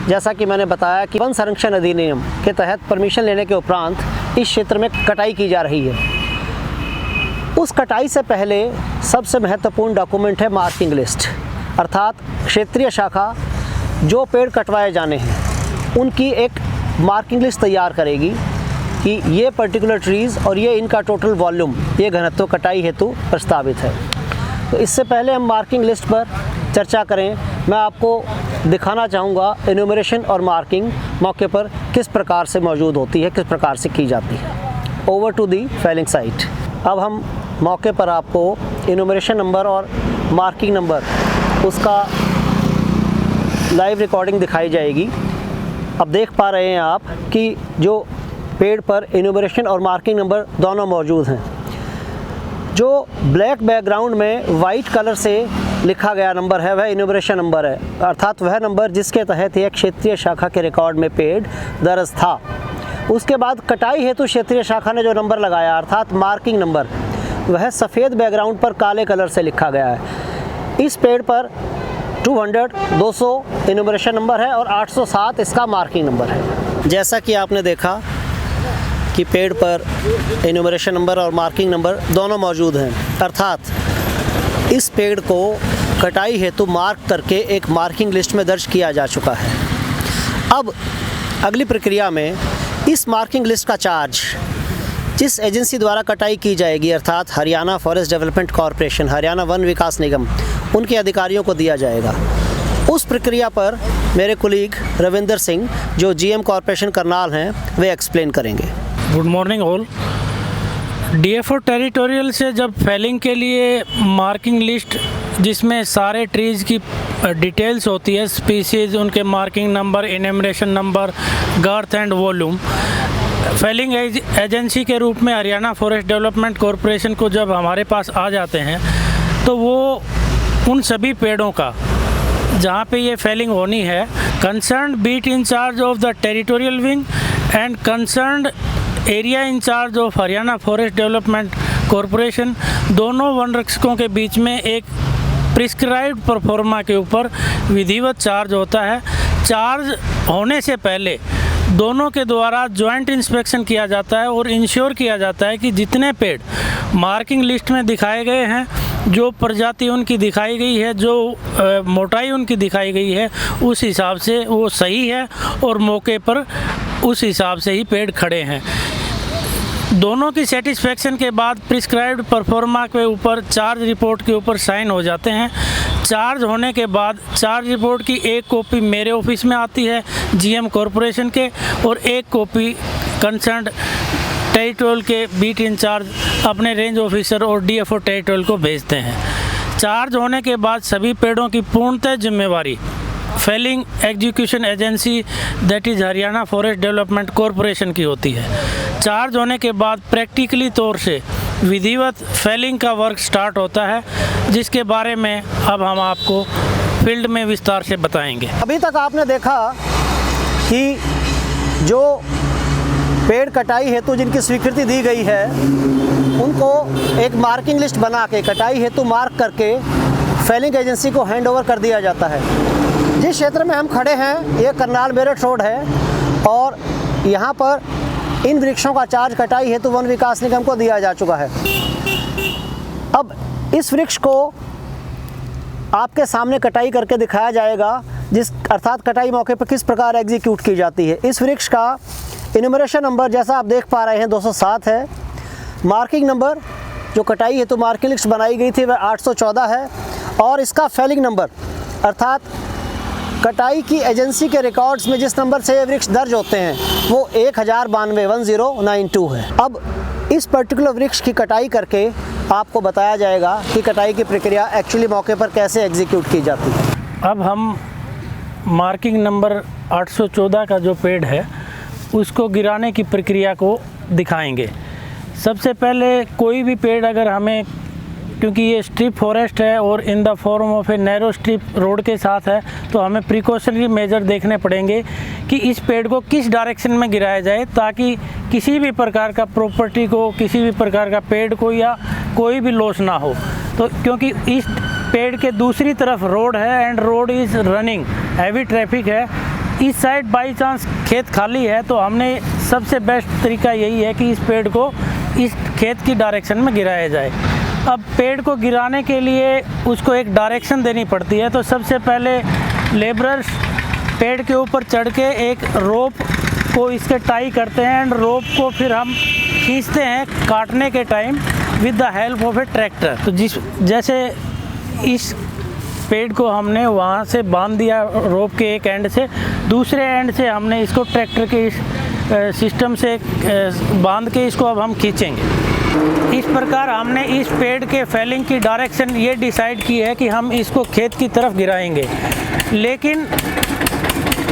B: जैसा कि मैंने बताया कि वन संरक्षण अधिनियम के तहत परमिशन लेने के उपरांत इस क्षेत्र में कटाई की जा रही है। उस कटाई से पहले सबसे महत्वपूर्ण डॉक्यूमेंट है मार्किंग लिस्ट, अर्थात क्षेत्रीय शाखा जो पेड़ कटवाए जाने हैं उनकी एक मार्किंग लिस्ट तैयार करेगी कि ये पर्टिकुलर ट्रीज़ और ये इनका टोटल वॉल्यूम, ये घनत्व कटाई हेतु प्रस्तावित है। तो इससे पहले हम मार्किंग लिस्ट पर चर्चा करें, मैं आपको दिखाना चाहूँगा एन्यूमरेशन और मार्किंग मौके पर किस प्रकार से मौजूद होती है, किस प्रकार से की जाती है। Over to the felling site. अब हम मौके पर आपको एन्यूमरेशन नंबर और मार्किंग नंबर उसका लाइव रिकॉर्डिंग दिखाई जाएगी। अब देख पा रहे हैं आप कि जो पेड़ पर एन्यूमरेशन और मार्किंग नंबर दोनों मौजूद हैं। जो ब्लैक बैकग्राउंड में वाइट कलर से लिखा गया नंबर है वह एन्यूमरेशन नंबर है, अर्थात वह नंबर जिसके तहत एक क्षेत्रीय शाखा के रिकॉर्ड में पेड़ दर्ज था। उसके बाद कटाई हेतु क्षेत्रीय शाखा ने जो नंबर लगाया, अर्थात मार्किंग नंबर, वह सफ़ेद बैकग्राउंड पर काले कलर से लिखा गया है। इस पेड़ पर 200, 200 एन्यूमरेशन नंबर है और 807 इसका मार्किंग नंबर है। जैसा कि आपने देखा कि पेड़ पर एन्यूमरेशन नंबर और मार्किंग नंबर दोनों मौजूद हैं, अर्थात इस पेड़ को कटाई हेतु मार्क करके एक मार्किंग लिस्ट में दर्ज किया जा चुका है। अब अगली प्रक्रिया में इस मार्किंग लिस्ट का चार्ज जिस एजेंसी द्वारा कटाई की जाएगी, अर्थात Haryana forest development corporation, Haryana वन विकास निगम, उनके अधिकारियों को दिया जाएगा। उस प्रक्रिया पर मेरे कुलीग रविंदर सिंह जो जीएम कॉरपोरेशन करनाल हैं वे एक्सप्लेन करेंगे।
C: Good morning all. DFO territorial से जब फेलिंग के लिए मार्किंग लिस्ट जिसमें सारे ट्रीज़ की डिटेल्स होती है, स्पीसीज़, उनके marking number, enumeration number, girth and volume, felling agency के रूप में हरियाणा फॉरेस्ट डेवलपमेंट कॉरपोरेशन को जब हमारे पास आ जाते हैं तो वो उन सभी पेड़ों का जहाँ पे ये फेलिंग होनी है, concerned beat incharge of the territorial wing and concerned area incharge of Haryana forest development corporation, दोनों वन रक्षकों के बीच में एक प्रिस्क्राइब्ड परफॉर्मा के ऊपर विधिवत चार्ज होता है। चार्ज होने से पहले दोनों के द्वारा जॉइंट इंस्पेक्शन किया जाता है और इंश्योर किया जाता है कि जितने पेड़ मार्किंग लिस्ट में दिखाए गए हैं जो प्रजाति उनकी दिखाई गई है, जो मोटाई उनकी दिखाई गई है, उस हिसाब से वो सही है और मौके पर उस हिसाब से ही पेड़ खड़े हैं। दोनों की सेटिस्फेक्शन के बाद प्रिस्क्राइब्ड परफॉर्मा के ऊपर चार्ज रिपोर्ट के ऊपर साइन हो जाते हैं। चार्ज होने के बाद चार्ज रिपोर्ट की एक कॉपी मेरे ऑफिस में आती है जीएम कॉरपोरेशन के, और एक कॉपी कंसर्न्ड टेरिटोरियल के बीट इंचार्ज अपने रेंज ऑफिसर और डीएफओ टेरिटोरियल को भेजते हैं। चार्ज होने के बाद सभी पेड़ों की पूर्णतः जिम्मेवारी felling execution agency that is Haryana forest development corporation की होती है। चार्ज होने के बाद प्रैक्टिकली तौर से विधिवत फेलिंग का वर्क स्टार्ट होता है, जिसके बारे में अब हम आपको फील्ड में विस्तार से बताएंगे।
B: अभी तक आपने देखा कि जो पेड़ कटाई हेतु जिनकी स्वीकृति दी गई है उनको एक मार्किंग लिस्ट बना के कटाई हेतु मार्क करके फेलिंग एजेंसी को हैंड ओवर कर दिया जाता है। जिस क्षेत्र में हम खड़े हैं ये करनाल मेरठ रोड है और यहाँ पर इन वृक्षों का चार्ज कटाई हेतु वन विकास निगम को दिया जा चुका है। अब इस वृक्ष को आपके सामने कटाई करके दिखाया जाएगा, जिस अर्थात कटाई मौके पर किस प्रकार एग्जीक्यूट की जाती है। इस वृक्ष का इनुमरेशन नंबर जैसा आप देख पा रहे हैं 207 है। मार्किंग नंबर जो कटाई हेतु मार्किंग लिस्ट बनाई गई थी वह 814 है और इसका फेलिंग नंबर अर्थात कटाई की एजेंसी के रिकॉर्ड्स में जिस नंबर से ये वृक्ष दर्ज होते हैं वो 1092 है। अब इस पर्टिकुलर वृक्ष की कटाई करके आपको बताया जाएगा कि कटाई की प्रक्रिया एक्चुअली मौके पर कैसे एग्जीक्यूट की जाती है।
C: अब हम मार्किंग नंबर 814 का जो पेड़ है उसको गिराने की प्रक्रिया को दिखाएंगे। सबसे पहले कोई भी पेड़ अगर हमें, क्योंकि ये स्ट्रिप फॉरेस्ट है और in the form of a narrow strip road के साथ है, तो हमें प्रिकॉशनरी मेजर देखने पड़ेंगे कि इस पेड़ को किस डायरेक्शन में गिराया जाए ताकि किसी भी प्रकार का प्रॉपर्टी को, किसी भी प्रकार का पेड़ को या कोई भी लॉस ना हो। तो क्योंकि इस पेड़ के दूसरी तरफ रोड है and road is running, heavy traffic है, इस साइड बाई चांस खेत खाली है, तो हमने सबसे बेस्ट तरीका यही है कि इस पेड़ को इस खेत की डायरेक्शन में गिराया जाए। अब पेड़ को गिराने के लिए उसको एक डायरेक्शन देनी पड़ती है, तो सबसे पहले लेबरर्स पेड़ के ऊपर चढ़ के एक रोप को इसके टाई करते हैं एंड रोप को फिर हम खींचते हैं काटने के time with the help of A tractor. तो जैसे इस पेड़ को हमने वहाँ से बांध दिया रोप के एक एंड से, दूसरे एंड से हमने इसको ट्रैक्टर के इस सिस्टम से बांध के इसको अब हम खींचेंगे। इस प्रकार हमने इस पेड़ के फेलिंग की डायरेक्शन ये डिसाइड की है कि हम इसको खेत की तरफ गिराएंगे, लेकिन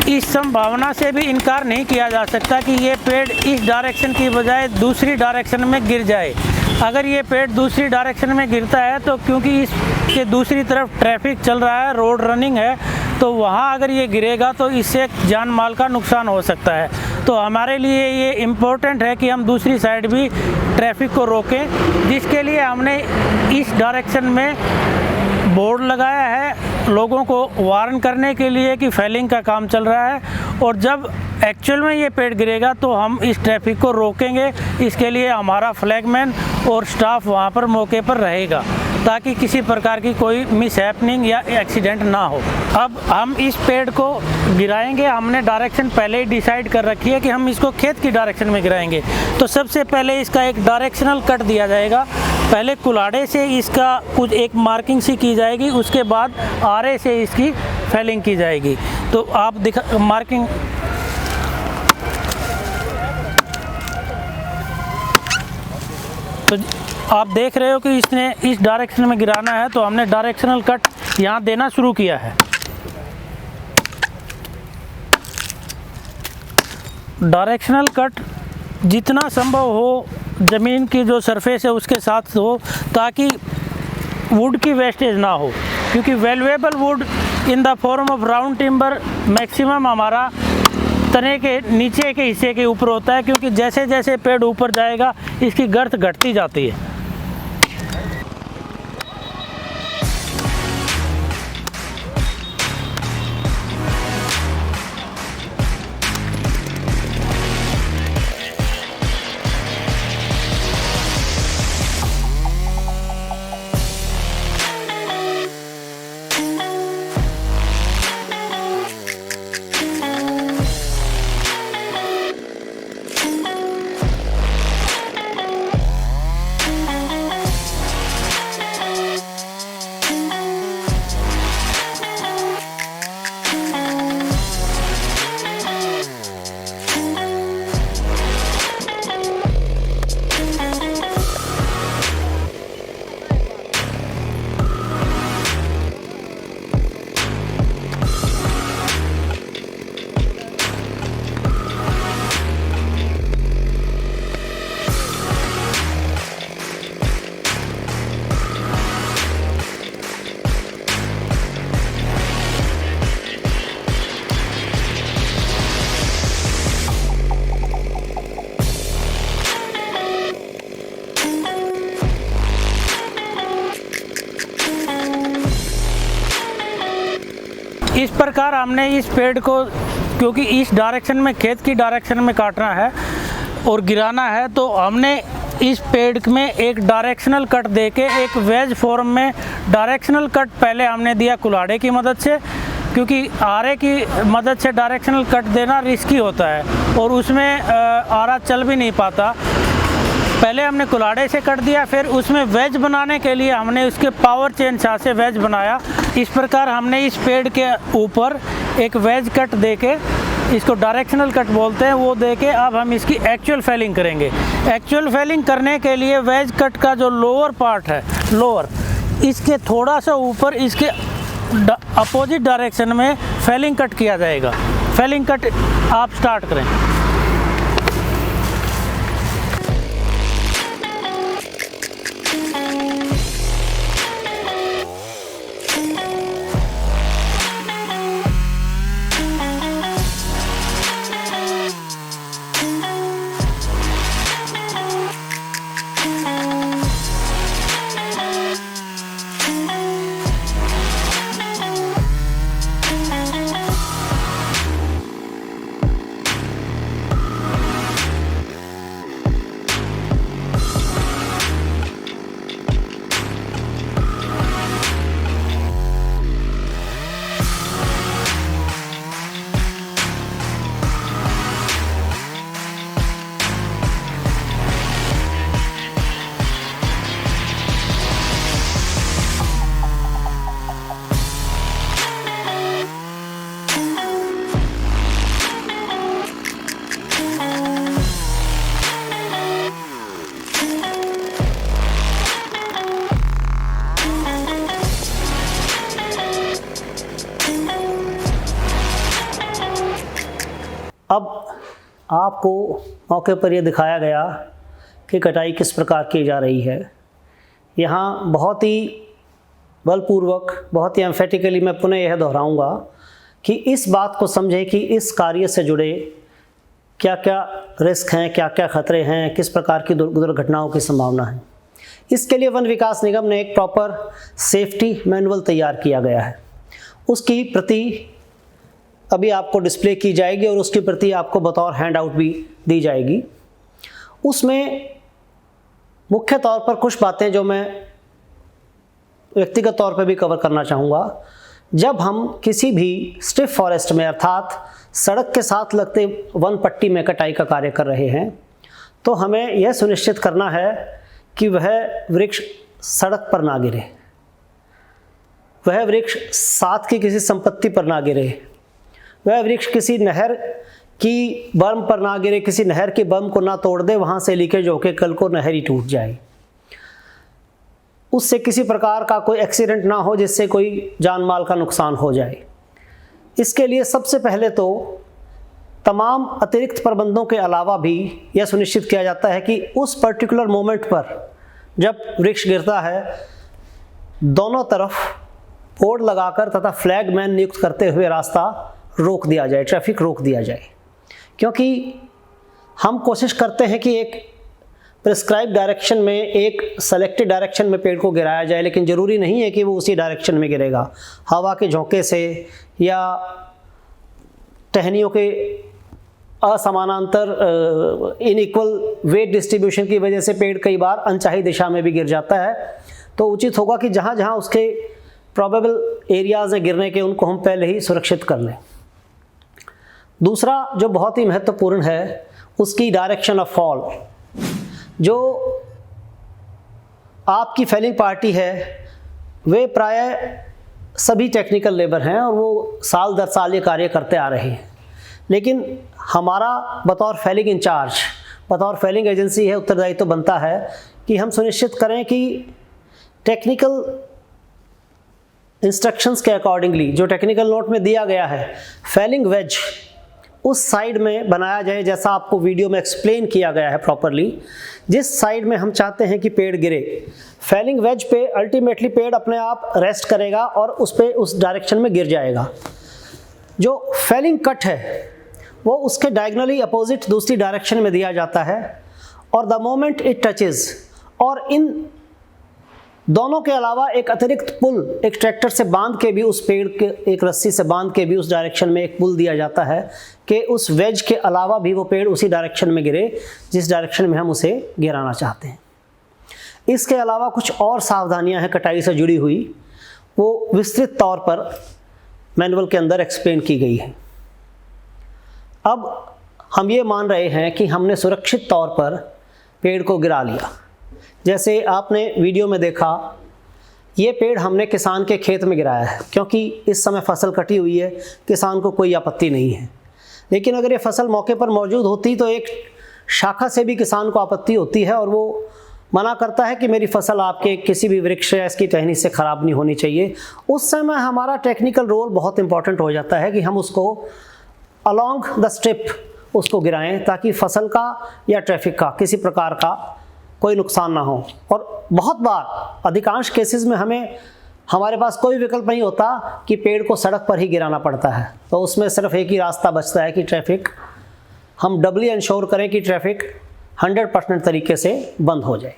C: इस संभावना से भी इनकार नहीं किया जा सकता कि ये पेड़ इस डायरेक्शन की बजाय दूसरी डायरेक्शन में गिर जाए। अगर ये पेड़ दूसरी डायरेक्शन में गिरता है तो क्योंकि इसके दूसरी तरफ ट्रैफिक चल रहा है, रोड रनिंग है, तो वहाँ अगर ये गिरेगा तो इससे जान माल का नुकसान हो सकता है। तो हमारे लिए ये इम्पोर्टेंट है कि हम दूसरी साइड भी ट्रैफिक को रोकें, जिसके लिए हमने इस डायरेक्शन में बोर्ड लगाया है लोगों को वार्न करने के लिए कि फेलिंग का काम चल रहा है, और जब एक्चुअल में ये पेड़ गिरेगा तो हम इस ट्रैफिक को रोकेंगे। इसके लिए हमारा फ्लैगमैन और स्टाफ वहाँ पर मौके पर रहेगा ताकि किसी प्रकार की कोई मिसहैपनिंग या एक्सीडेंट ना हो। अब हम इस पेड़ को गिराएंगे, हमने डायरेक्शन पहले ही डिसाइड कर रखी है कि हम इसको खेत की डायरेक्शन में गिराएंगे। तो सबसे पहले इसका एक डायरेक्शनल कट दिया जाएगा, पहले कुल्हाड़े से इसका कुछ एक मार्किंग सी की जाएगी, उसके बाद आरे से इसकी फेलिंग की जाएगी। तो आप मार्किंग तो आप देख रहे हो कि इसने इस डायरेक्शन में गिराना है, तो हमने डायरेक्शनल कट यहाँ देना शुरू किया है। डायरेक्शनल कट जितना संभव हो ज़मीन की जो सरफेस है उसके साथ हो, ताकि वुड की वेस्टेज ना हो, क्योंकि valuable would in the form of round timber maximum हमारा तने के नीचे के हिस्से के ऊपर होता है, क्योंकि जैसे जैसे पेड़ ऊपर जाएगा इसकी गर्थ घटती जाती है। प्रकार हमने इस पेड़ को, क्योंकि इस डायरेक्शन में, खेत की डायरेक्शन में काटना है और गिराना है, तो हमने इस पेड़ में एक डायरेक्शनल कट देके एक वेज फॉर्म में डायरेक्शनल कट पहले हमने दिया कुल्हाड़े की मदद से, क्योंकि आरे की मदद से डायरेक्शनल कट देना रिस्की होता है और उसमें आरा चल भी नहीं पाता। पहले हमने कुल्हाड़े से कट दिया, फिर उसमें वेज बनाने के लिए हमने उसके पावर चेन सा से वेज बनाया। इस प्रकार हमने इस पेड़ के ऊपर एक वेज कट देके, इसको डायरेक्शनल कट बोलते हैं, वो देके अब हम इसकी एक्चुअल फेलिंग करेंगे। एक्चुअल फेलिंग करने के लिए वेज कट का जो लोअर पार्ट है, लोअर, इसके थोड़ा सा ऊपर इसके अपोजिट डायरेक्शन में फेलिंग कट किया जाएगा। फेलिंग कट आप स्टार्ट करें।
B: अब आपको मौके पर यह दिखाया गया कि कटाई किस प्रकार की जा रही है। यहाँ बहुत ही बलपूर्वक, बहुत ही एम्फेटिकली मैं पुनः यह दोहराऊंगा कि इस बात को समझें कि इस कार्य से जुड़े क्या क्या रिस्क हैं, क्या क्या खतरे हैं, किस प्रकार की दुर्घटनाओं की संभावना है। इसके लिए वन विकास निगम ने एक प्रॉपर सेफ्टी मैनुअल तैयार किया गया है। उसकी प्रति अभी आपको डिस्प्ले की जाएगी और उसकी प्रति आपको बतौर हैंड आउट भी दी जाएगी। उसमें मुख्य तौर पर कुछ बातें जो मैं व्यक्तिगत तौर पर भी कवर करना चाहूँगा। जब हम किसी भी स्टिफ फॉरेस्ट में, अर्थात सड़क के साथ लगते वन पट्टी में कटाई का कार्य कर रहे हैं, तो हमें यह सुनिश्चित करना है कि वह वृक्ष सड़क पर ना गिरे, वह वृक्ष साथ की किसी संपत्ति पर ना गिरे, वह वृक्ष किसी नहर की बर्म पर ना गिरे, किसी नहर के बर्म को ना तोड़ दे, वहाँ से लीकेज होकर कल को नहर ही टूट जाए, उससे किसी प्रकार का कोई एक्सीडेंट ना हो जिससे कोई जान माल का नुकसान हो जाए। इसके लिए सबसे पहले तो तमाम अतिरिक्त प्रबंधों के अलावा भी यह सुनिश्चित किया जाता है कि उस पर्टिकुलर मोमेंट पर जब वृक्ष गिरता है, दोनों तरफ बोर्ड लगाकर तथा फ्लैग मैन नियुक्त करते हुए रास्ता रोक दिया जाए, ट्रैफिक रोक दिया जाए। क्योंकि हम कोशिश करते हैं कि एक प्रिस्क्राइब डायरेक्शन में, एक सेलेक्टेड डायरेक्शन में पेड़ को गिराया जाए, लेकिन ज़रूरी नहीं है कि वो उसी डायरेक्शन में गिरेगा। हवा के झोंके से या टहनियों के असमानांतर इनइक्वल वेट डिस्ट्रीब्यूशन की वजह से पेड़ कई बार अनचाही दिशा में भी गिर जाता है। तो उचित होगा कि जहाँ जहाँ उसके प्रोबेबल एरियाज़ हैं गिरने के, उनको हम पहले ही सुरक्षित कर लें। दूसरा जो बहुत ही महत्वपूर्ण है, उसकी डायरेक्शन ऑफ फॉल। जो आपकी फेलिंग पार्टी है वे प्रायः सभी टेक्निकल लेबर हैं और वो साल दर साल ये कार्य करते आ रहे हैं, लेकिन हमारा बतौर फेलिंग इंचार्ज, बतौर फेलिंग एजेंसी है, उत्तरदायित्व तो बनता है कि हम सुनिश्चित करें कि टेक्निकल इंस्ट्रक्शंस के अकॉर्डिंगली, जो टेक्निकल नोट में दिया गया है, फेलिंग वेज उस साइड में बनाया जाए जैसा आपको वीडियो में एक्सप्लेन किया गया है प्रॉपरली। जिस साइड में हम चाहते हैं कि पेड़ गिरे, फेलिंग वेज पे अल्टीमेटली पेड़ अपने आप रेस्ट करेगा और उस डायरेक्शन में गिर जाएगा। जो फेलिंग कट है वो उसके डायगनली अपोजिट दूसरी डायरेक्शन में दिया जाता है और द मोमेंट इट टचेज, और इन दोनों के अलावा एक अतिरिक्त पुल एक ट्रैक्टर से बांध के भी, उस पेड़ के एक रस्सी से बांध के भी उस डायरेक्शन में एक पुल दिया जाता है कि उस वेज के अलावा भी वो पेड़ उसी डायरेक्शन में गिरे जिस डायरेक्शन में हम उसे गिराना चाहते हैं। इसके अलावा कुछ और सावधानियां हैं कटाई से जुड़ी हुई, वो विस्तृत तौर पर मैनुअल के अंदर एक्सप्लेन की गई है। अब हम ये मान रहे हैं कि हमने सुरक्षित तौर पर पेड़ को गिरा लिया। जैसे आपने वीडियो में देखा, ये पेड़ हमने किसान के खेत में गिराया है क्योंकि इस समय फसल कटी हुई है, किसान को कोई आपत्ति नहीं है। लेकिन अगर ये फसल मौके पर मौजूद होती तो एक शाखा से भी किसान को आपत्ति होती है और वो मना करता है कि मेरी फसल आपके किसी भी वृक्ष या इसकी टहनी से ख़राब नहीं होनी चाहिए। उस समय हमारा टेक्निकल रोल बहुत इंपॉर्टेंट हो जाता है कि हम उसको अलॉन्ग द स्ट्रिप उसको गिराएं ताकि फसल का या ट्रैफिक का किसी प्रकार का कोई नुकसान ना हो। और बहुत बार अधिकांश केसेस में हमारे पास कोई विकल्प नहीं होता कि पेड़ को सड़क पर ही गिराना पड़ता है, तो उसमें सिर्फ एक ही रास्ता बचता है कि ट्रैफिक हम डबली इंश्योर करें कि ट्रैफिक 100% तरीके से बंद हो जाए।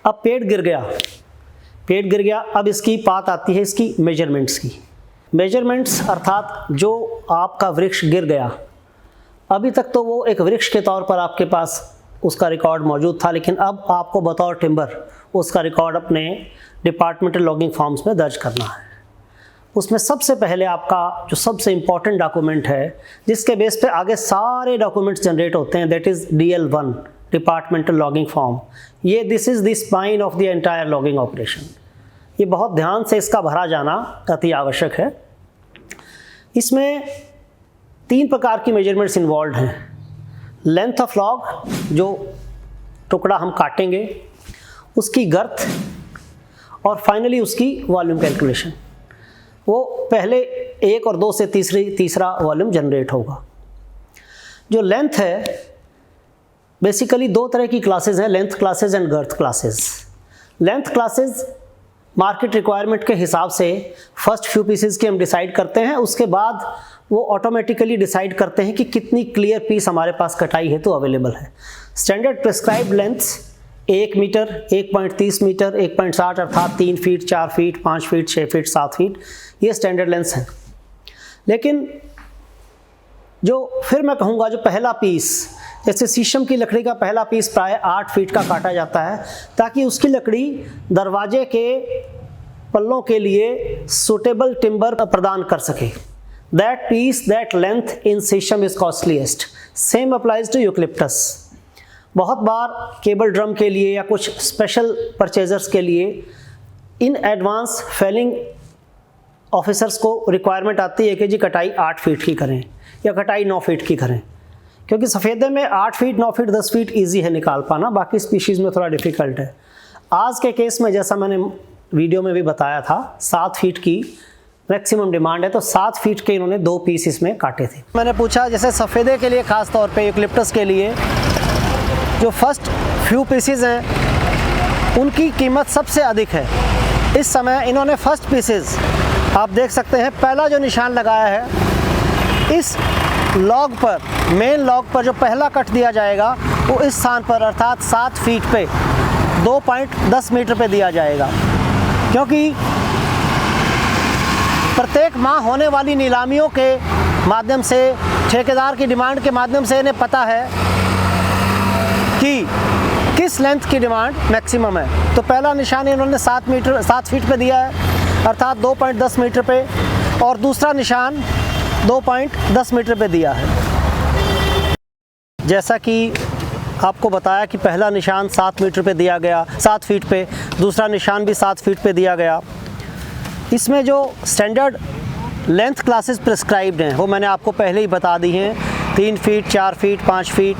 B: अब पेड़ गिर गया, अब इसकी बात आती है इसकी मेजरमेंट्स की। मेजरमेंट्स अर्थात जो आपका वृक्ष गिर गया, अभी तक तो वो एक वृक्ष के तौर पर आपके पास उसका रिकॉर्ड मौजूद था, लेकिन अब आपको बतौर टिम्बर उसका रिकॉर्ड अपने डिपार्टमेंटल लॉगिंग फॉर्म्स में दर्ज करना है। उसमें सबसे पहले आपका जो सबसे इम्पॉर्टेंट डॉक्यूमेंट है जिसके बेस पे आगे सारे डॉक्यूमेंट्स जनरेट होते हैं, that is DL1 departmental logging form. ये this is the spine of the entire logging operation. ये बहुत ध्यान से इसका भरा जाना अति आवश्यक है। इसमें 3 प्रकार की मेजरमेंट्स इन्वॉल्व हैं। लेंथ ऑफ लॉग, जो टुकड़ा हम काटेंगे, उसकी गर्थ, और फाइनली उसकी वॉल्यूम कैलकुलेशन। वो पहले 1 और 2 से तीसरा वॉल्यूम जनरेट होगा। जो लेंथ है, बेसिकली 2 तरह की क्लासेस हैं, length classes and girth classes. Length classes market requirement के हिसाब से फर्स्ट फ्यू पीसेस के हम डिसाइड करते हैं, उसके बाद वो ऑटोमेटिकली डिसाइड करते हैं कि कितनी क्लियर पीस हमारे पास कटाई हेतु अवेलेबल है। Standard prescribed lengths 1 metre, 1.30 metre, 1.60 अर्थात 3 feet, 4 feet, 5 feet, 6 feet, 7 feet, ये स्टैंडर्ड लेंथ्स हैं। लेकिन जो फिर मैं कहूँगा जो पहला पीस, जैसे शीशम की लकड़ी का पहला पीस प्राय 8 फीट का काटा जाता है ताकि उसकी लकड़ी दरवाजे के पल्लों के लिए सूटेबल टिम्बर प्रदान कर सके। That piece, that length in शीशम is costliest. Same applies to eucalyptus. बहुत बार केबल ड्रम के लिए या कुछ स्पेशल परचेजर्स के लिए इन एडवांस फेलिंग ऑफिसर्स को रिक्वायरमेंट आती है कि जी कटाई 8 फीट की करें या कटाई 9 फीट की करें, क्योंकि सफ़ेदे में 8 फीट, 9 फीट, 10 फीट ईजी है निकाल पाना, बाकी स्पीशीज़ में थोड़ा डिफ़िकल्ट है। आज के केस में जैसा मैंने वीडियो में भी बताया था, 7 फीट की मैक्सिमम डिमांड है, तो 7 फीट के इन्होंने 2 पीस इसमें काटे थे। मैंने पूछा जैसे सफ़ेदे के लिए ख़ास तौर पे यूकलिप्टस के लिए जो फर्स्ट फ्यू पीसेस हैं उनकी कीमत सबसे अधिक है। इस समय इन्होंने फर्स्ट पीसेस आप देख सकते हैं, पहला जो निशान लगाया है इस लॉग पर, मेन लॉग पर जो पहला कट दिया जाएगा वो इस स्थान पर अर्थात 7 फीट पे 2.10 मीटर पे दिया जाएगा, क्योंकि प्रत्येक माह होने वाली नीलामियों के माध्यम से, ठेकेदार की डिमांड के माध्यम से इन्हें पता है कि किस लेंथ की डिमांड मैक्सिमम है। तो पहला निशान इन्होंने 7 फीट पे दिया है अर्थात 2.10 मीटर पे, और दूसरा निशान 2.10 मीटर पे दिया है। जैसा कि आपको बताया कि पहला निशान 7 मीटर पे दिया गया, 7 फीट पे, दूसरा निशान भी 7 फीट पे दिया गया। इसमें जो स्टैंडर्ड लेंथ क्लासेस प्रिस्क्राइब्ड हैं वो मैंने आपको पहले ही बता दी हैं, 3 feet, 4 feet, 5 feet,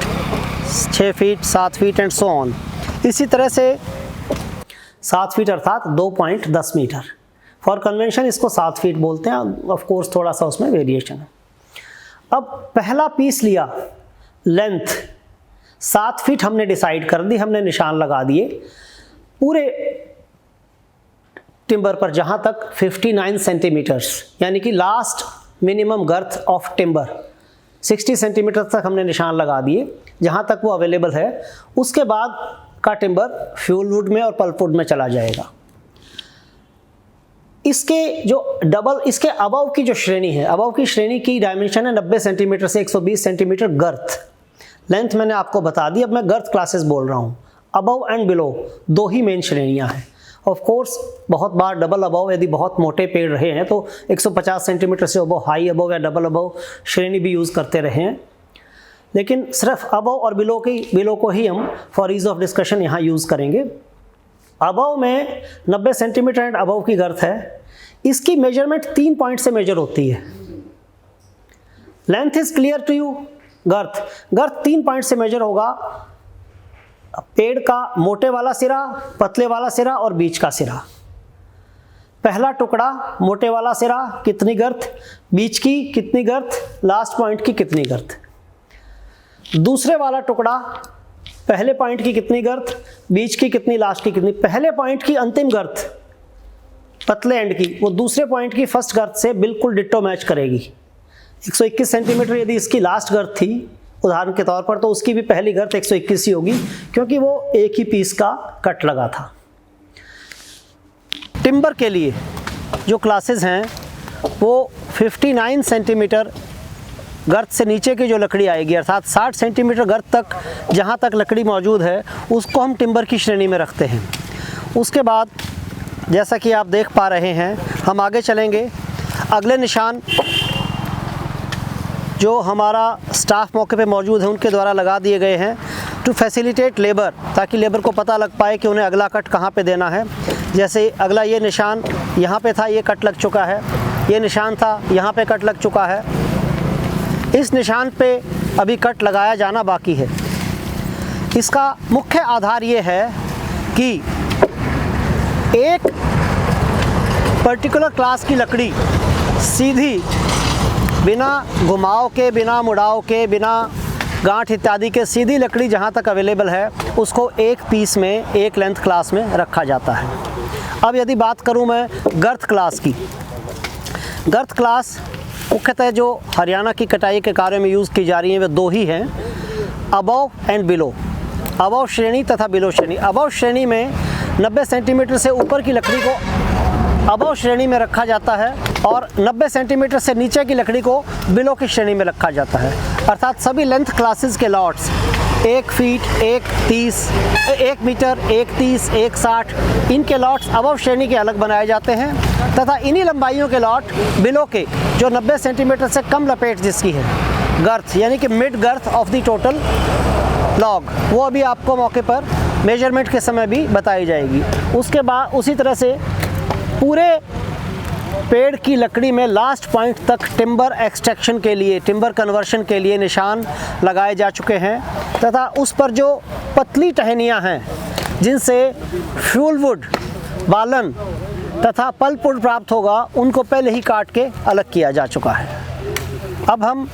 B: 6 feet, 7 feet and so on. इसी तरह से 7 फीट अर्थात 2.10 मीटर, फॉर कन्वेंशन इसको 7 फीट बोलते हैं, ऑफ कोर्स थोड़ा सा उसमें वेरिएशन है। अब पहला पीस लिया, लेंथ 7 फीट हमने डिसाइड कर दी, हमने निशान लगा दिए पूरे टिम्बर पर जहाँ तक 59 सेंटीमीटर्स, यानी कि last minimum girth of timber 60 centimetre तक हमने निशान लगा दिए जहाँ तक वो अवेलेबल है। उसके बाद का टिम्बर फ्यूल वुड में और पल्प वुड में चला जाएगा। इसके अबव की जो श्रेणी है, अबव की श्रेणी की डायमेंशन है 90 सेंटीमीटर से 120 सेंटीमीटर गर्थ। लेंथ मैंने आपको बता दी, अब मैं गर्थ क्लासेस बोल रहा हूँ। अबव एंड बिलो दो ही मेन श्रेणियाँ हैं। ऑफ कोर्स बहुत बार डबल अबव, यदि बहुत मोटे पेड़ रहे हैं तो 150 सेंटीमीटर से अबव हाई अबव या डबल अबव श्रेणी भी यूज़ करते रहे हैं, लेकिन सिर्फ अबव और बिलो को ही हम फॉर ईज ऑफ डिस्कशन यहाँ यूज़ करेंगे। अबव में 90 सेंटीमीटर एंड अबव की गर्थ है। इसकी मेजरमेंट 3 पॉइंट से मेजर होती है। Length is clear to you. Girth 3 point से मेजर होगा। पेड़ का मोटे वाला सिरा, पतले वाला सिरा और बीच का सिरा। पहला टुकड़ा मोटे वाला सिरा कितनी गर्थ, बीच की कितनी गर्थ, लास्ट पॉइंट की कितनी गर्थ। दूसरे वाला टुकड़ा पहले पॉइंट की कितनी गर्थ, बीच की कितनी, लास्ट की कितनी। पहले पॉइंट की अंतिम गर्थ पतले एंड की वो दूसरे पॉइंट की फर्स्ट गर्थ से बिल्कुल डिट्टो मैच करेगी। 121 सेंटीमीटर यदि इसकी लास्ट गर्थ थी उदाहरण के तौर पर, तो उसकी भी पहली गर्थ 121 ही होगी, क्योंकि वो एक ही पीस का कट लगा था। टिम्बर के लिए जो क्लासेस हैं वो 59 सेंटीमीटर गर्थ से नीचे की जो लकड़ी आएगी, अर्थात 60 सेंटीमीटर गर्थ तक जहाँ तक लकड़ी मौजूद है उसको हम टिम्बर की श्रेणी में रखते हैं। उसके बाद जैसा कि आप देख पा रहे हैं, हम आगे चलेंगे। अगले निशान जो हमारा स्टाफ मौके पे मौजूद है उनके द्वारा लगा दिए गए हैं टू फैसिलिटेट लेबर, ताकि लेबर को पता लग पाए कि उन्हें अगला कट कहाँ पे देना है। जैसे अगला ये निशान यहाँ पे था, ये कट लग चुका है। ये निशान था, यहाँ पे कट लग चुका है। इस निशान पे अभी कट लगाया जाना बाकी है। इसका मुख्य आधार ये है कि एक पर्टिकुलर क्लास की लकड़ी सीधी बिना घुमाव के, बिना मुड़ाव के, बिना गांठ इत्यादि के सीधी लकड़ी जहां तक अवेलेबल है उसको एक पीस में, एक लेंथ क्लास में रखा जाता है। अब यदि बात करूं मैं गर्थ क्लास की, गर्थ क्लास मुख्यतः जो हरियाणा की कटाई के कार्य में यूज़ की जा रही हैं वे दो ही हैं, अबव एंड बिलो। अबव श्रेणी तथा बिलो श्रेणी। अबव श्रेणी में 90 सेंटीमीटर से ऊपर की लकड़ी को अबव श्रेणी में रखा जाता है और 90 सेंटीमीटर से नीचे की लकड़ी को बिलो की श्रेणी में रखा जाता है। अर्थात सभी लेंथ क्लासेस के लॉट्स 1 फीट, 1 मीटर, 1.30, 1.60 इनके लॉट्स अबव श्रेणी के अलग बनाए जाते हैं तथा इन्हीं लंबाइयों के लॉट बिलो के जो 90 सेंटीमीटर से कम लपेट जिसकी है गर्थ, यानी कि mid girth of the total log, वो अभी आपको मौके पर मेजरमेंट के समय भी बताई जाएगी। उसके बाद उसी तरह से पूरे पेड़ की लकड़ी में लास्ट पॉइंट तक टिम्बर एक्सट्रैक्शन के लिए, टिम्बर कन्वर्शन के लिए निशान लगाए जा चुके हैं तथा उस पर जो पतली टहनियाँ हैं जिनसे फ्यूल वुड, बालन तथा पल्प वुड प्राप्त होगा उनको पहले ही काट के अलग किया जा चुका है। अब हम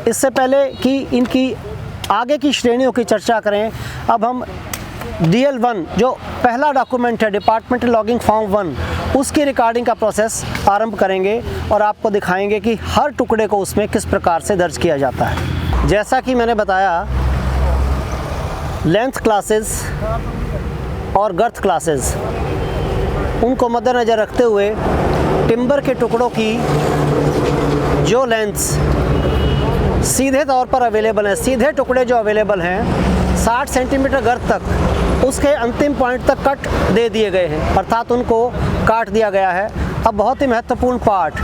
B: इससे पहले कि इनकी आगे की श्रेणियों की चर्चा करें, अब हम DL1 जो पहला डॉक्यूमेंट है, डिपार्टमेंटल लॉगिंग फॉर्म 1, उसकी रिकॉर्डिंग का प्रोसेस आरंभ करेंगे और आपको दिखाएंगे कि हर टुकड़े को उसमें किस प्रकार से दर्ज किया जाता है। जैसा कि मैंने बताया, लेंथ क्लासेस और गर्थ क्लासेस उनको मद्देनज़र रखते हुए टिम्बर के टुकड़ों की जो लेंथ्स सीधे तौर पर अवेलेबल हैं, सीधे टुकड़े जो अवेलेबल हैं 60 सेंटीमीटर गर्थ तक, उसके अंतिम पॉइंट तक कट दे दिए गए हैं, अर्थात उनको काट दिया गया है। अब बहुत ही महत्वपूर्ण पार्ट,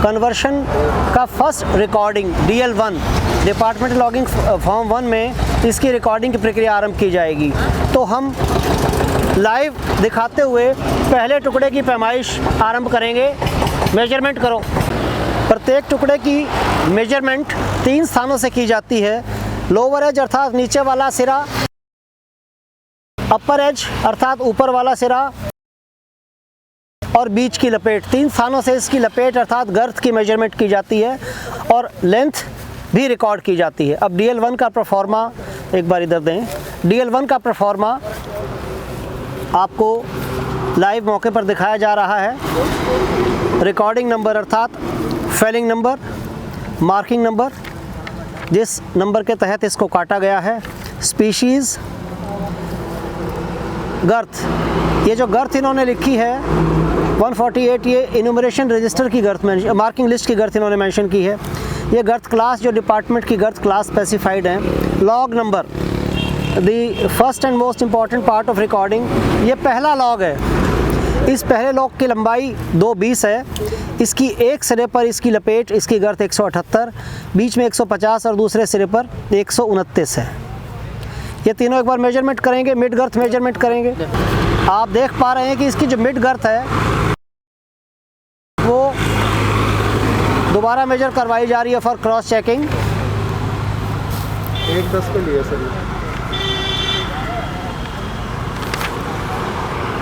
B: कन्वर्शन का first recording DL1 departmental logging form 1 में इसकी रिकॉर्डिंग की प्रक्रिया आरंभ की जाएगी। तो हम लाइव दिखाते हुए पहले टुकड़े की पैमाइश आरंभ करेंगे। मेजरमेंट करो। प्रत्येक टुकड़े की मेजरमेंट 3 स्थानों से की जाती है। लोअर एज अर्थात नीचे वाला सिरा, अपर एज अर्थात ऊपर वाला सिरा और बीच की लपेट। 3 स्थानों से इसकी लपेट अर्थात गर्थ की मेजरमेंट की जाती है और लेंथ भी रिकॉर्ड की जाती है। अब DL1 का परफॉर्मा एक बार इधर दें। DL1 का परफॉर्मा आपको लाइव मौके पर दिखाया जा रहा है। रिकॉर्डिंग नंबर अर्थात फेलिंग नंबर, मार्किंग नंबर, जिस नंबर के तहत इसको काटा गया है, स्पीशीज़, गर्थ, ये जो गर्थ इन्होंने लिखी है 148, ये इन्यूमरेशन रजिस्टर की गर्थ, मार्किंग लिस्ट की गर्थ इन्होंने मेंशन की है। ये गर्थ क्लास जो डिपार्टमेंट की गर्थ क्लास स्पेसिफाइड हैं। Log number, the first and most important part of recording, ये पहला लॉग है। इस पहले लॉग की लंबाई 220 है। इसकी एक सिरे पर इसकी लपेट, इसकी गर्थ 178, बीच में 150 और दूसरे सिरे पर 129 है। ये तीनों एक बार मेजरमेंट करेंगे, मिड गर्थ मेजरमेंट करेंगे। आप देख पा रहे हैं कि इसकी जो मिड गर्थ है वो दोबारा मेजर करवाई जा रही है फॉर क्रॉस चेकिंग।
A: 1:10 पे लिए सर,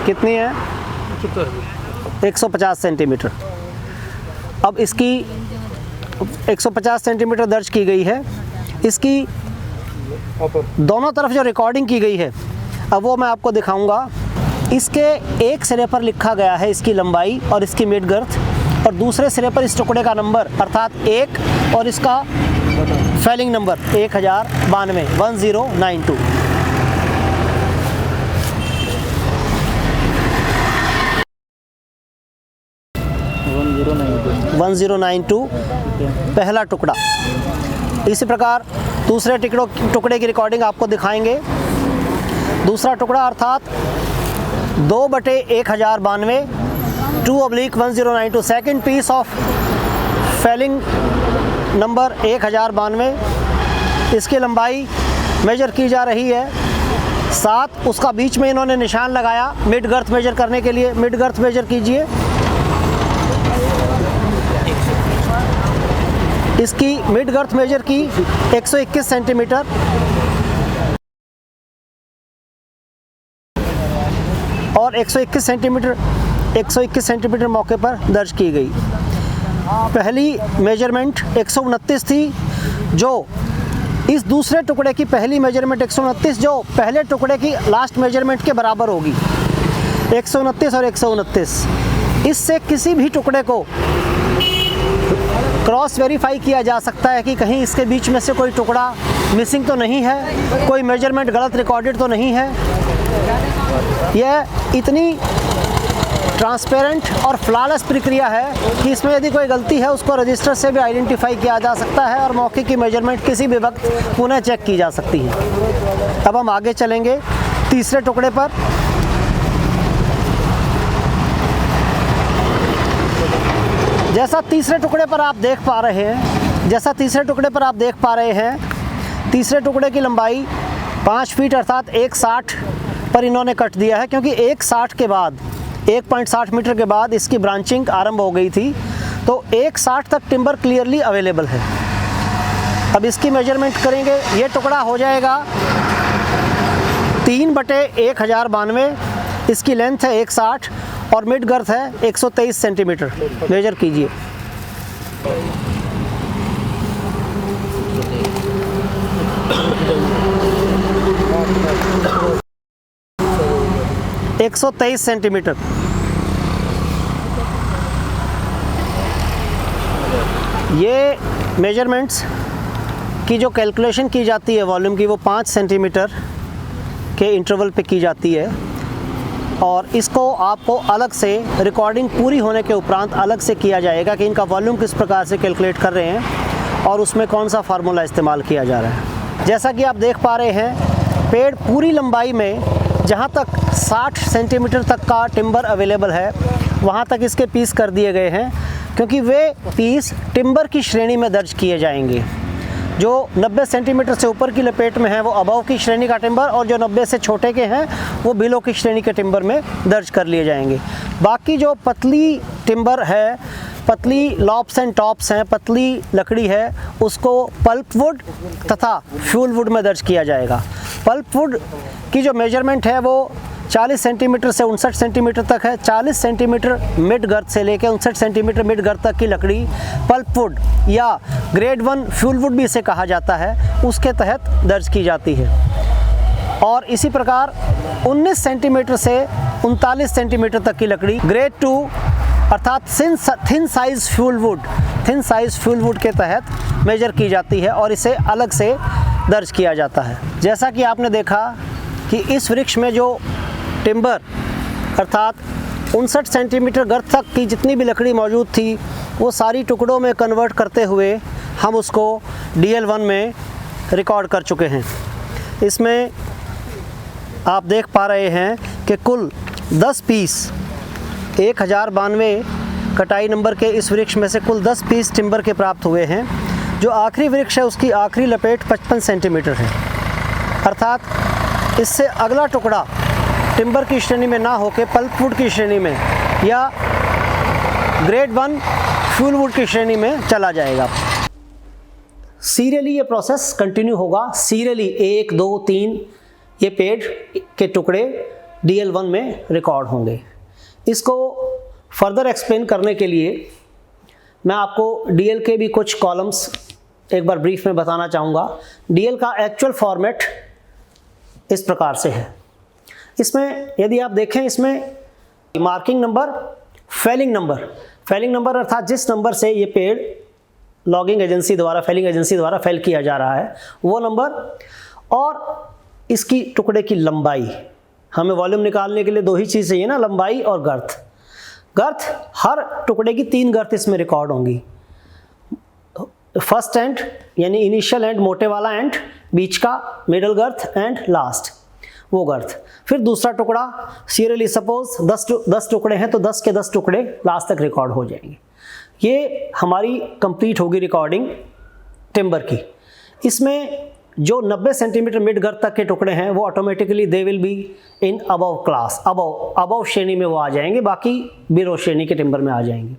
B: कितनी है? 150 सेंटीमीटर। अब इसकी 150 सेंटीमीटर दर्ज की गई है। इसकी दोनों तरफ जो रिकॉर्डिंग की गई है अब वो मैं आपको दिखाऊंगा। इसके एक सिरे पर लिखा गया है इसकी लंबाई और इसकी मिड गर्थ, और दूसरे सिरे पर इस टुकड़े का नंबर अर्थात 1 और इसका फैलिंग नंबर 1092 1092। 1092 पहला टुकड़ा। इसी प्रकार दूसरे टुकड़े की रिकॉर्डिंग आपको दिखाएंगे। दूसरा टुकड़ा अर्थात 2/1092 2/1092, second piece of felling number 1092। इसकी लंबाई मेजर की जा रही है 7, उसका बीच में इन्होंने निशान लगाया मिड गर्थ मेजर करने के लिए। मिड गर्थ मेजर कीजिए। इसकी मिड गर्थ मेजर की 121 सेंटीमीटर। और 121 सेंटीमीटर मौके पर दर्ज की गई। पहली मेजरमेंट 129 थी, जो इस दूसरे टुकड़े की पहली मेजरमेंट 129 जो पहले टुकड़े की लास्ट मेजरमेंट के बराबर होगी। 129 और 129, इससे किसी भी टुकड़े को क्रॉस वेरीफाई किया जा सकता है कि कहीं इसके बीच में से कोई टुकड़ा मिसिंग तो नहीं है, कोई मेजरमेंट गलत रिकॉर्डेड तो नहीं है। यह इतनी ट्रांसपेरेंट और फ्लॉलेस प्रक्रिया है कि इसमें यदि कोई गलती है उसको रजिस्टर से भी आइडेंटिफाई किया जा सकता है और मौके की मेजरमेंट किसी भी वक्त पुनः चेक की जा सकती है। अब हम आगे चलेंगे तीसरे टुकड़े पर। जैसा तीसरे टुकड़े पर आप देख पा रहे हैं, तीसरे टुकड़े की लंबाई 5 फीट अर्थात 160 पर इन्होंने कट दिया है, क्योंकि 160 के बाद 1.60 मीटर के बाद इसकी ब्रांचिंग आरंभ हो गई थी, तो 160 तक टिम्बर क्लियरली अवेलेबल है। अब इसकी मेजरमेंट करेंगे। ये टुकड़ा हो जाएगा 3/1092। इसकी लेंथ है 160 और मिड गर्थ है 123 सेंटीमीटर। मेजर कीजिए। – 123 सेंटीमीटर। ये मेजरमेंट्स की जो कैलकुलेशन की जाती है वॉल्यूम की, वो 5 सेंटीमीटर के इंटरवल पे की जाती है, और इसको आपको अलग से रिकॉर्डिंग पूरी होने के उपरांत अलग से किया जाएगा कि इनका वॉल्यूम किस प्रकार से कैलकुलेट कर रहे हैं और उसमें कौन सा फार्मूला इस्तेमाल किया जा रहा है। जैसा कि आप देख पा रहे हैं, पेड़ पूरी लंबाई में जहाँ तक 60 सेंटीमीटर तक का टिम्बर अवेलेबल है वहाँ तक इसके पीस कर दिए गए हैं, क्योंकि वे पीस टिम्बर की श्रेणी में दर्ज किए जाएंगे। जो 90 सेंटीमीटर से ऊपर की लपेट में है वो अबव की श्रेणी का टिम्बर, और जो 90 से छोटे के हैं वो बिलो की श्रेणी के टिम्बर में दर्ज कर लिए जाएंगे। बाकी जो पतली टिम्बर है, पतली लॉप्स एंड टॉप्स हैं, पतली लकड़ी है, उसको पल्प वुड तथा फ्यूल वुड में दर्ज किया जाएगा। पल्प वुड की जो मेजरमेंट है वो 40 सेंटीमीटर से 59 सेंटीमीटर तक है। 40 सेंटीमीटर मिड गर्थ से लेकर 59 सेंटीमीटर मिड गर्थ तक की लकड़ी पल्प वुड या ग्रेड 1 फ्यूल वुड भी इसे कहा जाता है, उसके तहत दर्ज की जाती है। और इसी प्रकार 19 सेंटीमीटर से 39 सेंटीमीटर तक की लकड़ी ग्रेड 2 अर्थात थिन साइज़ फ्यूल वुड के तहत मेजर की जाती है और इसे अलग से दर्ज किया जाता है। जैसा कि आपने देखा कि इस वृक्ष में जो टिम्बर अर्थात 59 सेंटीमीटर गर्थ तक की जितनी भी लकड़ी मौजूद थी वो सारी टुकड़ों में कन्वर्ट करते हुए हम उसको DL1 में रिकॉर्ड कर चुके हैं। इसमें आप देख पा रहे हैं कि कुल 10 पीस 1092 कटाई नंबर के इस वृक्ष में से कुल 10 पीस टिम्बर के प्राप्त हुए हैं। जो आखिरी वृक्ष है उसकी आखिरी लपेट 55 सेंटीमीटर है, अर्थात इससे अगला टुकड़ा टिम्बर की श्रेणी में ना होकर पल्पवुड की श्रेणी में या ग्रेड 1 फ्यूलवुड की श्रेणी में चला जाएगा। सीरियली ये प्रोसेस कंटिन्यू होगा। सीरियली 1, 2, 3 ये पेड़ के टुकड़े DL1 में रिकॉर्ड होंगे। इसको फर्दर एक्सप्लेन करने के लिए मैं आपको DL के भी कुछ कॉलम्स एक बार ब्रीफ में बताना चाहूँगा। DL का एक्चुअल फॉर्मेट इस प्रकार से है। इसमें यदि आप देखें, इसमें मार्किंग नंबर, फेलिंग नंबर अर्थात जिस नंबर से ये पेड़ लॉगिंग एजेंसी द्वारा, फेलिंग एजेंसी द्वारा फेल किया जा रहा है वो नंबर, और इसकी टुकड़े की लंबाई। हमें वॉल्यूम निकालने के लिए 2 ही चीज़ चाहिए ना, लंबाई और गर्थ। हर टुकड़े की 3 गर्थ इसमें रिकॉर्ड होंगी। फर्स्ट एंड यानी इनिशियल एंड, मोटे वाला एंड, बीच का मिडल गर्थ एंड लास्ट वो गर्थ। फिर दूसरा टुकड़ा सीरियली, सपोज 10 टुकड़े हैं तो 10 के 10 टुकड़े लास्ट तक रिकॉर्ड हो जाएंगे। ये हमारी कंप्लीट होगी रिकॉर्डिंग टिम्बर की। इसमें जो 90 सेंटीमीटर मिड गर्थ तक के टुकड़े हैं वो automatically they will be in above class, above श्रेणी में वो आ जाएंगे, बाकी बिलो श्रेणी के टिम्बर में आ जाएंगे।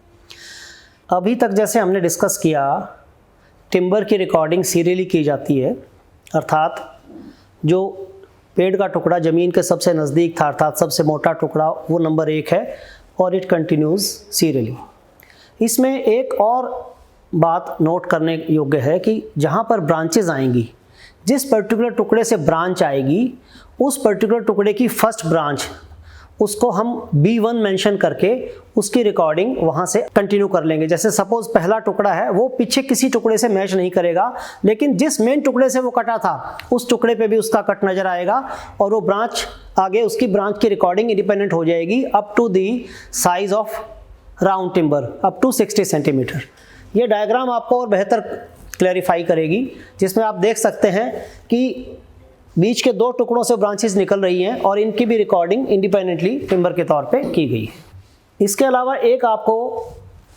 B: अभी तक जैसे हमने डिस्कस किया, टिम्बर की रिकॉर्डिंग सीरियली की जाती है, अर्थात जो पेड़ का टुकड़ा ज़मीन के सबसे नज़दीक था अर्थात सबसे मोटा टुकड़ा वो नंबर 1 है और इट कंटिन्यूज़ सीरियली। इसमें एक और बात नोट करने योग्य है कि जहाँ पर ब्रांचेज आएंगी, जिस पर्टिकुलर टुकड़े से ब्रांच आएगी उस पर्टिकुलर टुकड़े की फर्स्ट ब्रांच उसको हम B1 मेंशन करके उसकी रिकॉर्डिंग वहाँ से कंटिन्यू कर लेंगे। जैसे सपोज पहला टुकड़ा है वो पीछे किसी टुकड़े से मैच नहीं करेगा, लेकिन जिस मेन टुकड़े से वो कटा था उस टुकड़े पे भी उसका कट नज़र आएगा और वो ब्रांच आगे, उसकी ब्रांच की रिकॉर्डिंग इंडिपेंडेंट हो जाएगी up to the size of round timber, up to 60 centimetre. ये डायग्राम आपको और बेहतर क्लैरिफाई करेगी, जिसमें आप देख सकते हैं कि बीच के 2 टुकड़ों से ब्रांचेस निकल रही हैं और इनकी भी रिकॉर्डिंग इंडिपेंडेंटली टिम्बर के तौर पे की गई है। इसके अलावा एक आपको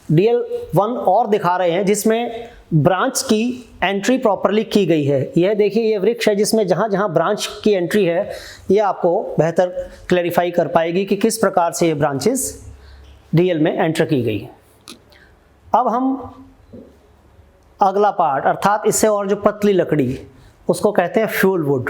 B: DL1 और दिखा रहे हैं जिसमें ब्रांच की एंट्री प्रॉपरली की गई है। यह देखिए, ये वृक्ष है जिसमें जहाँ जहाँ ब्रांच की एंट्री है ये आपको बेहतर क्लैरिफाई कर पाएगी कि किस प्रकार से ये ब्रांचेस DL में एंटर की गई। अब हम अगला पार्ट अर्थात इससे और जो पतली लकड़ी उसको कहते हैं फ्यूल वुड।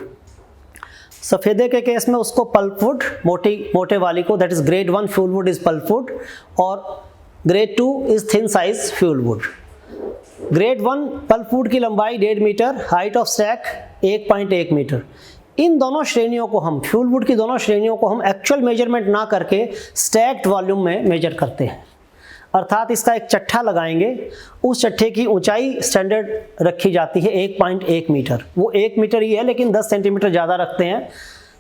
B: सफ़ेदे के केस में उसको पल्प वुड, मोटे वाली को, that is grade 1 fuel wood is pulp wood और grade 2 is thin size fuel wood. Grade 1 pulp wood की लंबाई 1.5 metre, height of stack 1.1 metre. इन दोनों श्रेणियों को हम, फ्यूल वुड की दोनों श्रेणियों को हम एक्चुअल मेजरमेंट ना करके स्टैक्ड वॉल्यूम में मेजर करते हैं, अर्थात इसका एक चट्ठा लगाएंगे, उस चट्ठे की ऊंचाई स्टैंडर्ड रखी जाती है 1.1 मीटर। वो 1 मीटर ही है लेकिन 10 सेंटीमीटर ज़्यादा रखते हैं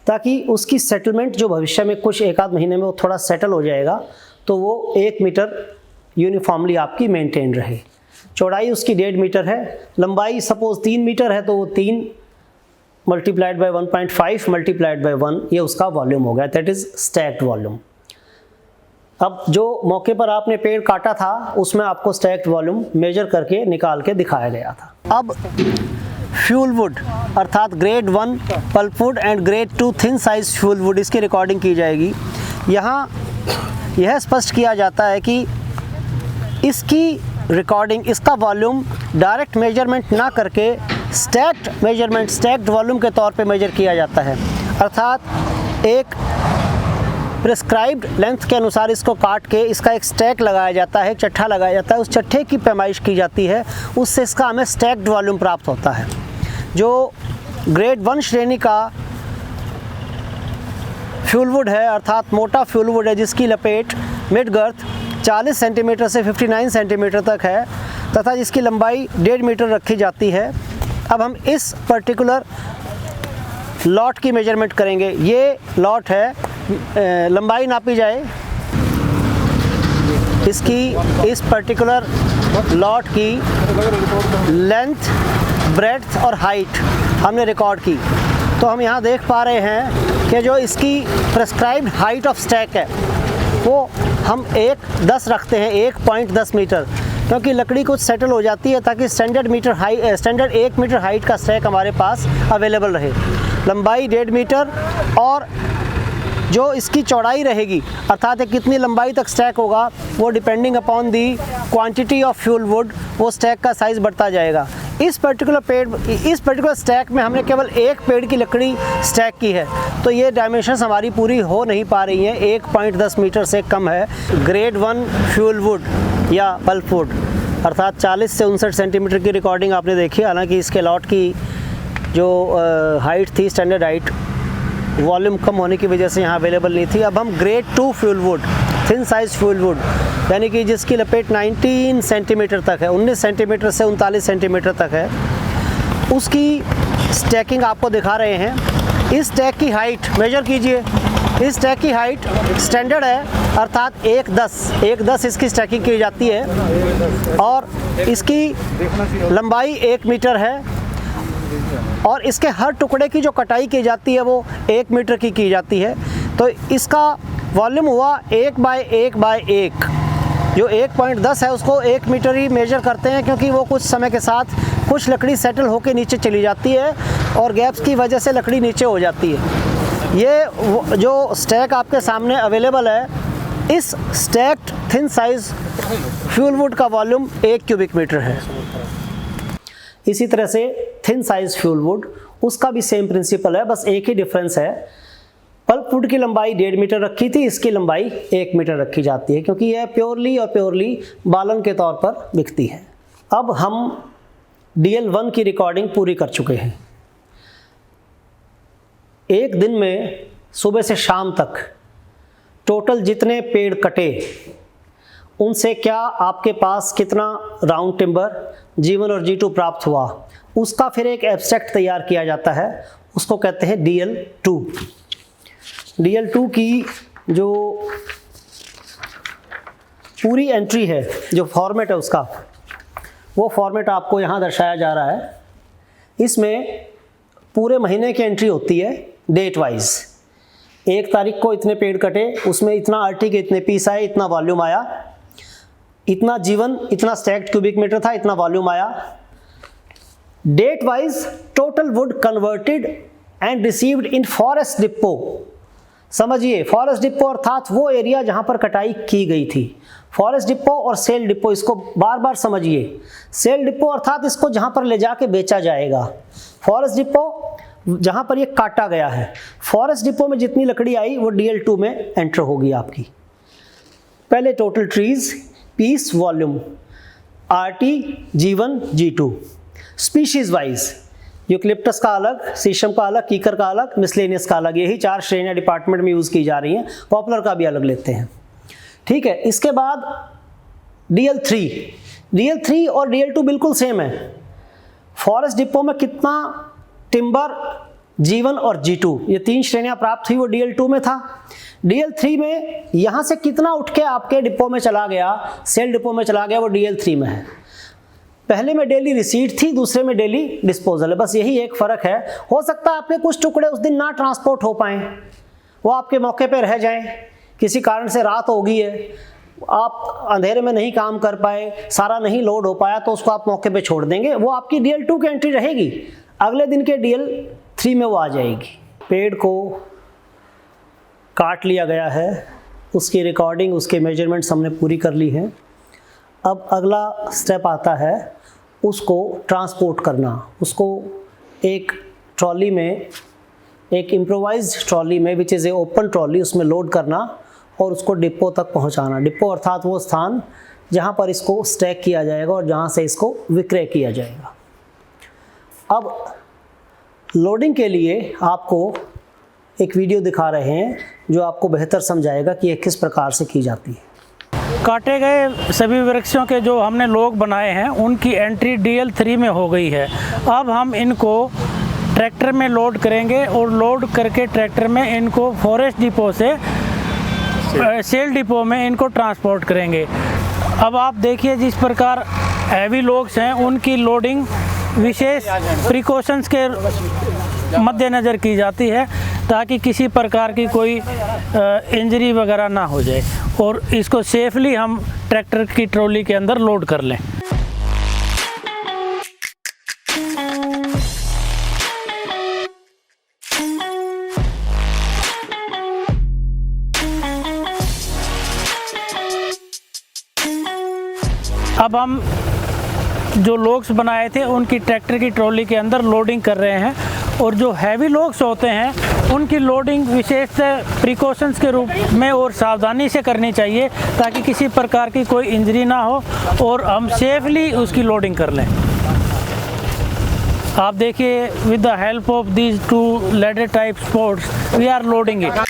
B: ताकि उसकी सेटलमेंट जो भविष्य में कुछ 1-आध महीने में वो थोड़ा सेटल हो जाएगा तो वो 1 मीटर यूनिफॉर्मली आपकी मेंटेन रहे। चौड़ाई उसकी 1.5 मीटर है, लंबाई सपोज 3 मीटर है तो वो 3 मल्टीप्लाइड बाय 1.5 मल्टीप्लाइड बाय 1 ये उसका वॉल्यूम हो गया, दैट इज़ स्टैक्ड वॉल्यूम। अब जो मौके पर आपने पेड़ काटा था उसमें आपको स्टैक्ड वॉल्यूम मेजर करके निकाल के दिखाया गया था। अब फ्यूल वुड अर्थात grade 1 pulp would and grade 2 thin size fuel would, इसकी रिकॉर्डिंग की जाएगी। यहाँ यह स्पष्ट किया जाता है कि इसकी रिकॉर्डिंग, इसका वॉल्यूम डायरेक्ट मेजरमेंट ना करके स्टैक्ड मेजरमेंट, स्टैक्ड वॉल्यूम के तौर पे मेजर किया जाता है, अर्थात एक प्रिस्क्राइब्ड लेंथ के अनुसार इसको काट के इसका एक स्टैक लगाया जाता है, एक चट्ठा लगाया जाता है, उस चट्ठे की पैमाइश की जाती है, उससे इसका हमें स्टैक्ड वॉल्यूम प्राप्त होता है। जो ग्रेड 1 श्रेणी का फ्यूल वुड है अर्थात मोटा फ्यूल वुड है जिसकी लपेट मिड गर्थ 40 सेंटीमीटर से 59 सेंटीमीटर तक है तथा जिसकी लंबाई 1.5 मीटर रखी जाती है। अब हम इस पर्टिकुलर लॉट की मेजरमेंट करेंगे। ये लॉट है लंबाई नापी जाए इसकी, इस पर्टिकुलर लॉट की लेंथ, ब्रेड्थ और हाइट हमने रिकॉर्ड की, तो हम यहाँ देख पा रहे हैं कि जो इसकी प्रेस्क्राइब्ड हाइट ऑफ स्टैक है वो हम 1.10 रखते हैं, 1.10 मीटर, क्योंकि लकड़ी कुछ सेटल हो जाती है ताकि स्टैंडर्ड 1 मीटर हाइट का स्टैक हमारे पास अवेलेबल रहे। लंबाई 1.5 मीटर और जो इसकी चौड़ाई रहेगी, अर्थात कितनी लंबाई तक स्टैक होगा, वो depending upon the quantity of fuel wood वो स्टैक का साइज़ बढ़ता जाएगा। इस पर्टिकुलर स्टैक में हमने केवल एक पेड़ की लकड़ी स्टैक की है, तो ये डायमेंशंस हमारी पूरी हो नहीं पा रही हैं, 1.10 मीटर से कम है। ग्रेड 1 फ्यूल वुड या पल्प वुड अर्थात 40 से 59 सेंटीमीटर की रिकॉर्डिंग आपने देखी। हालांकि इसके लॉट की जो हाइट थी, स्टैंडर्ड हाइट, वॉल्यूम कम होने की वजह से यहाँ अवेलेबल नहीं थी। अब हम grade 2 fuel wood, thin size fuel would, यानी कि जिसकी लपेट 19 सेंटीमीटर तक है, 19 सेंटीमीटर से 39 सेंटीमीटर तक है, उसकी स्टैकिंग आपको दिखा रहे हैं। इस स्टैक की हाइट मेजर कीजिए, इस स्टैक की हाइट स्टैंडर्ड है अर्थात 1.10 इसकी स्टैकिंग की जाती है और इसकी लंबाई 1 मीटर है और इसके हर टुकड़े की जो कटाई की जाती है वो 1 मीटर की जाती है। तो इसका वॉल्यूम हुआ 1 बाय 1, जो 1.10 है उसको 1 मीटर ही मेजर करते हैं, क्योंकि वो कुछ समय के साथ कुछ लकड़ी सेटल होकर नीचे चली जाती है और गैप्स की वजह से लकड़ी नीचे हो जाती है। ये जो स्टैक आपके सामने अवेलेबल है, इस stacked thin size fuel would का वॉल्यूम 1 क्यूबिक मीटर है। इसी तरह से थिन साइज फ्यूल वुड, उसका भी सेम प्रिंसिपल है, बस एक ही डिफरेंस है। पल्प वुड की लंबाई 1.5 मीटर रखी थी, इसकी लंबाई 1 मीटर रखी जाती है, क्योंकि यह प्योरली बालन के तौर पर बिकती है। अब हम DL1 की रिकॉर्डिंग पूरी कर चुके हैं। एक दिन में सुबह से शाम तक टोटल जितने पेड़ कटे, उनसे क्या आपके पास कितना राउंड टिम्बर G1 और G2 प्राप्त हुआ, उसका फिर एक एब्स्ट्रैक्ट तैयार किया जाता है, उसको कहते हैं DL2। DL2 की जो पूरी एंट्री है, जो फॉर्मेट है उसका, वो फॉर्मेट आपको यहाँ दर्शाया जा रहा है। इसमें पूरे महीने की एंट्री होती है डेट वाइज। 1 तारीख को इतने पेड़ कटे, उसमें इतना RT के इतने पीस आए, इतना वॉल्यूम आया, इतना G1, इतना स्टैक्ड क्यूबिक मीटर था, इतना वॉल्यूम आया। Date wise total wood converted and received in forest depot. समझिए, फॉरेस्ट डिपो अर्थात वो एरिया जहाँ पर कटाई की गई थी। फॉरेस्ट डिपो और सेल डिपो, इसको बार बार समझिए। सेल डिपो अर्थात इसको जहाँ पर ले जाके बेचा जाएगा। फॉरेस्ट डिपो जहाँ पर ये काटा गया है। फॉरेस्ट डिपो में जितनी लकड़ी आई वो DL2 में एंटर होगी आपकी। पहले total trees, piece, volume, RT, G1, G2। Species wise eucalyptus का अलग, शीशम का अलग, कीकर का अलग, मिसलेनियस का अलग, यही 4 श्रेणियाँ डिपार्टमेंट में यूज़ की जा रही हैं। पॉपुलर का भी अलग लेते हैं, ठीक है। इसके बाद DL3 और DL2 बिल्कुल सेम है। फॉरेस्ट डिपो में कितना टिम्बर G1 और G2, ये 3 श्रेणियाँ प्राप्त हुई, वो DL2 में था। DL3 में यहाँ से कितना उठ के आपके डिपो में चला गया, सेल डिपो में चला गया, वो DL3 में है। पहले में डेली रिसीट थी, दूसरे में डेली डिस्पोजल है, बस यही एक फ़र्क है। हो सकता है आपके कुछ टुकड़े उस दिन ना ट्रांसपोर्ट हो पाएँ, वो आपके मौके पे रह जाएं, किसी कारण से रात हो गई है, आप अंधेरे में नहीं काम कर पाए, सारा नहीं लोड हो पाया, तो उसको आप मौके पे छोड़ देंगे, वो आपकी DL2 की एंट्री रहेगी। अगले दिन के DL3 में वो आ जाएगी। पेड़ को काट लिया गया है, उसकी रिकॉर्डिंग, उसके मेजरमेंट्स हमने पूरी कर ली है। अब अगला स्टेप आता है उसको ट्रांसपोर्ट करना, उसको एक ट्रॉली में, एक इम्प्रोवाइज्ड ट्रॉली में, which is a open trolley, उसमें लोड करना और उसको डिपो तक पहुंचाना। डिपो अर्थात वो स्थान जहां पर इसको स्टैक किया जाएगा और जहां से इसको विक्रय किया जाएगा। अब लोडिंग के लिए आपको एक वीडियो दिखा रहे हैं जो आपको बेहतर समझाएगा कि यह किस प्रकार से की जाती है।
C: काटे गए सभी वृक्षों के जो हमने लोग बनाए हैं उनकी एंट्री DL3 में हो गई है। अब हम इनको ट्रैक्टर में लोड करेंगे और लोड करके ट्रैक्टर में इनको फॉरेस्ट डिपो से सेल डिपो में इनको ट्रांसपोर्ट करेंगे। अब आप देखिए जिस प्रकार हैवी लोड्स हैं उनकी लोडिंग विशेष प्रिकॉशंस के मद्देनज़र की जाती है ताकि किसी प्रकार की कोई इंजरी वगैरह ना हो जाए और इसको सेफली हम ट्रैक्टर की ट्रॉली के अंदर लोड कर लें। अब हम जो लोग्स बनाए थे उनकी ट्रैक्टर की ट्रॉली के अंदर लोडिंग कर रहे हैं और जो हैवी लोग्स होते हैं उनकी लोडिंग विशेष प्रिकॉशंस के रूप में और सावधानी से करनी चाहिए ताकि किसी प्रकार की कोई इंजरी ना हो और हम सेफली उसकी लोडिंग कर लें। आप देखिए with the help of these 2 ladder type sports we are loading it.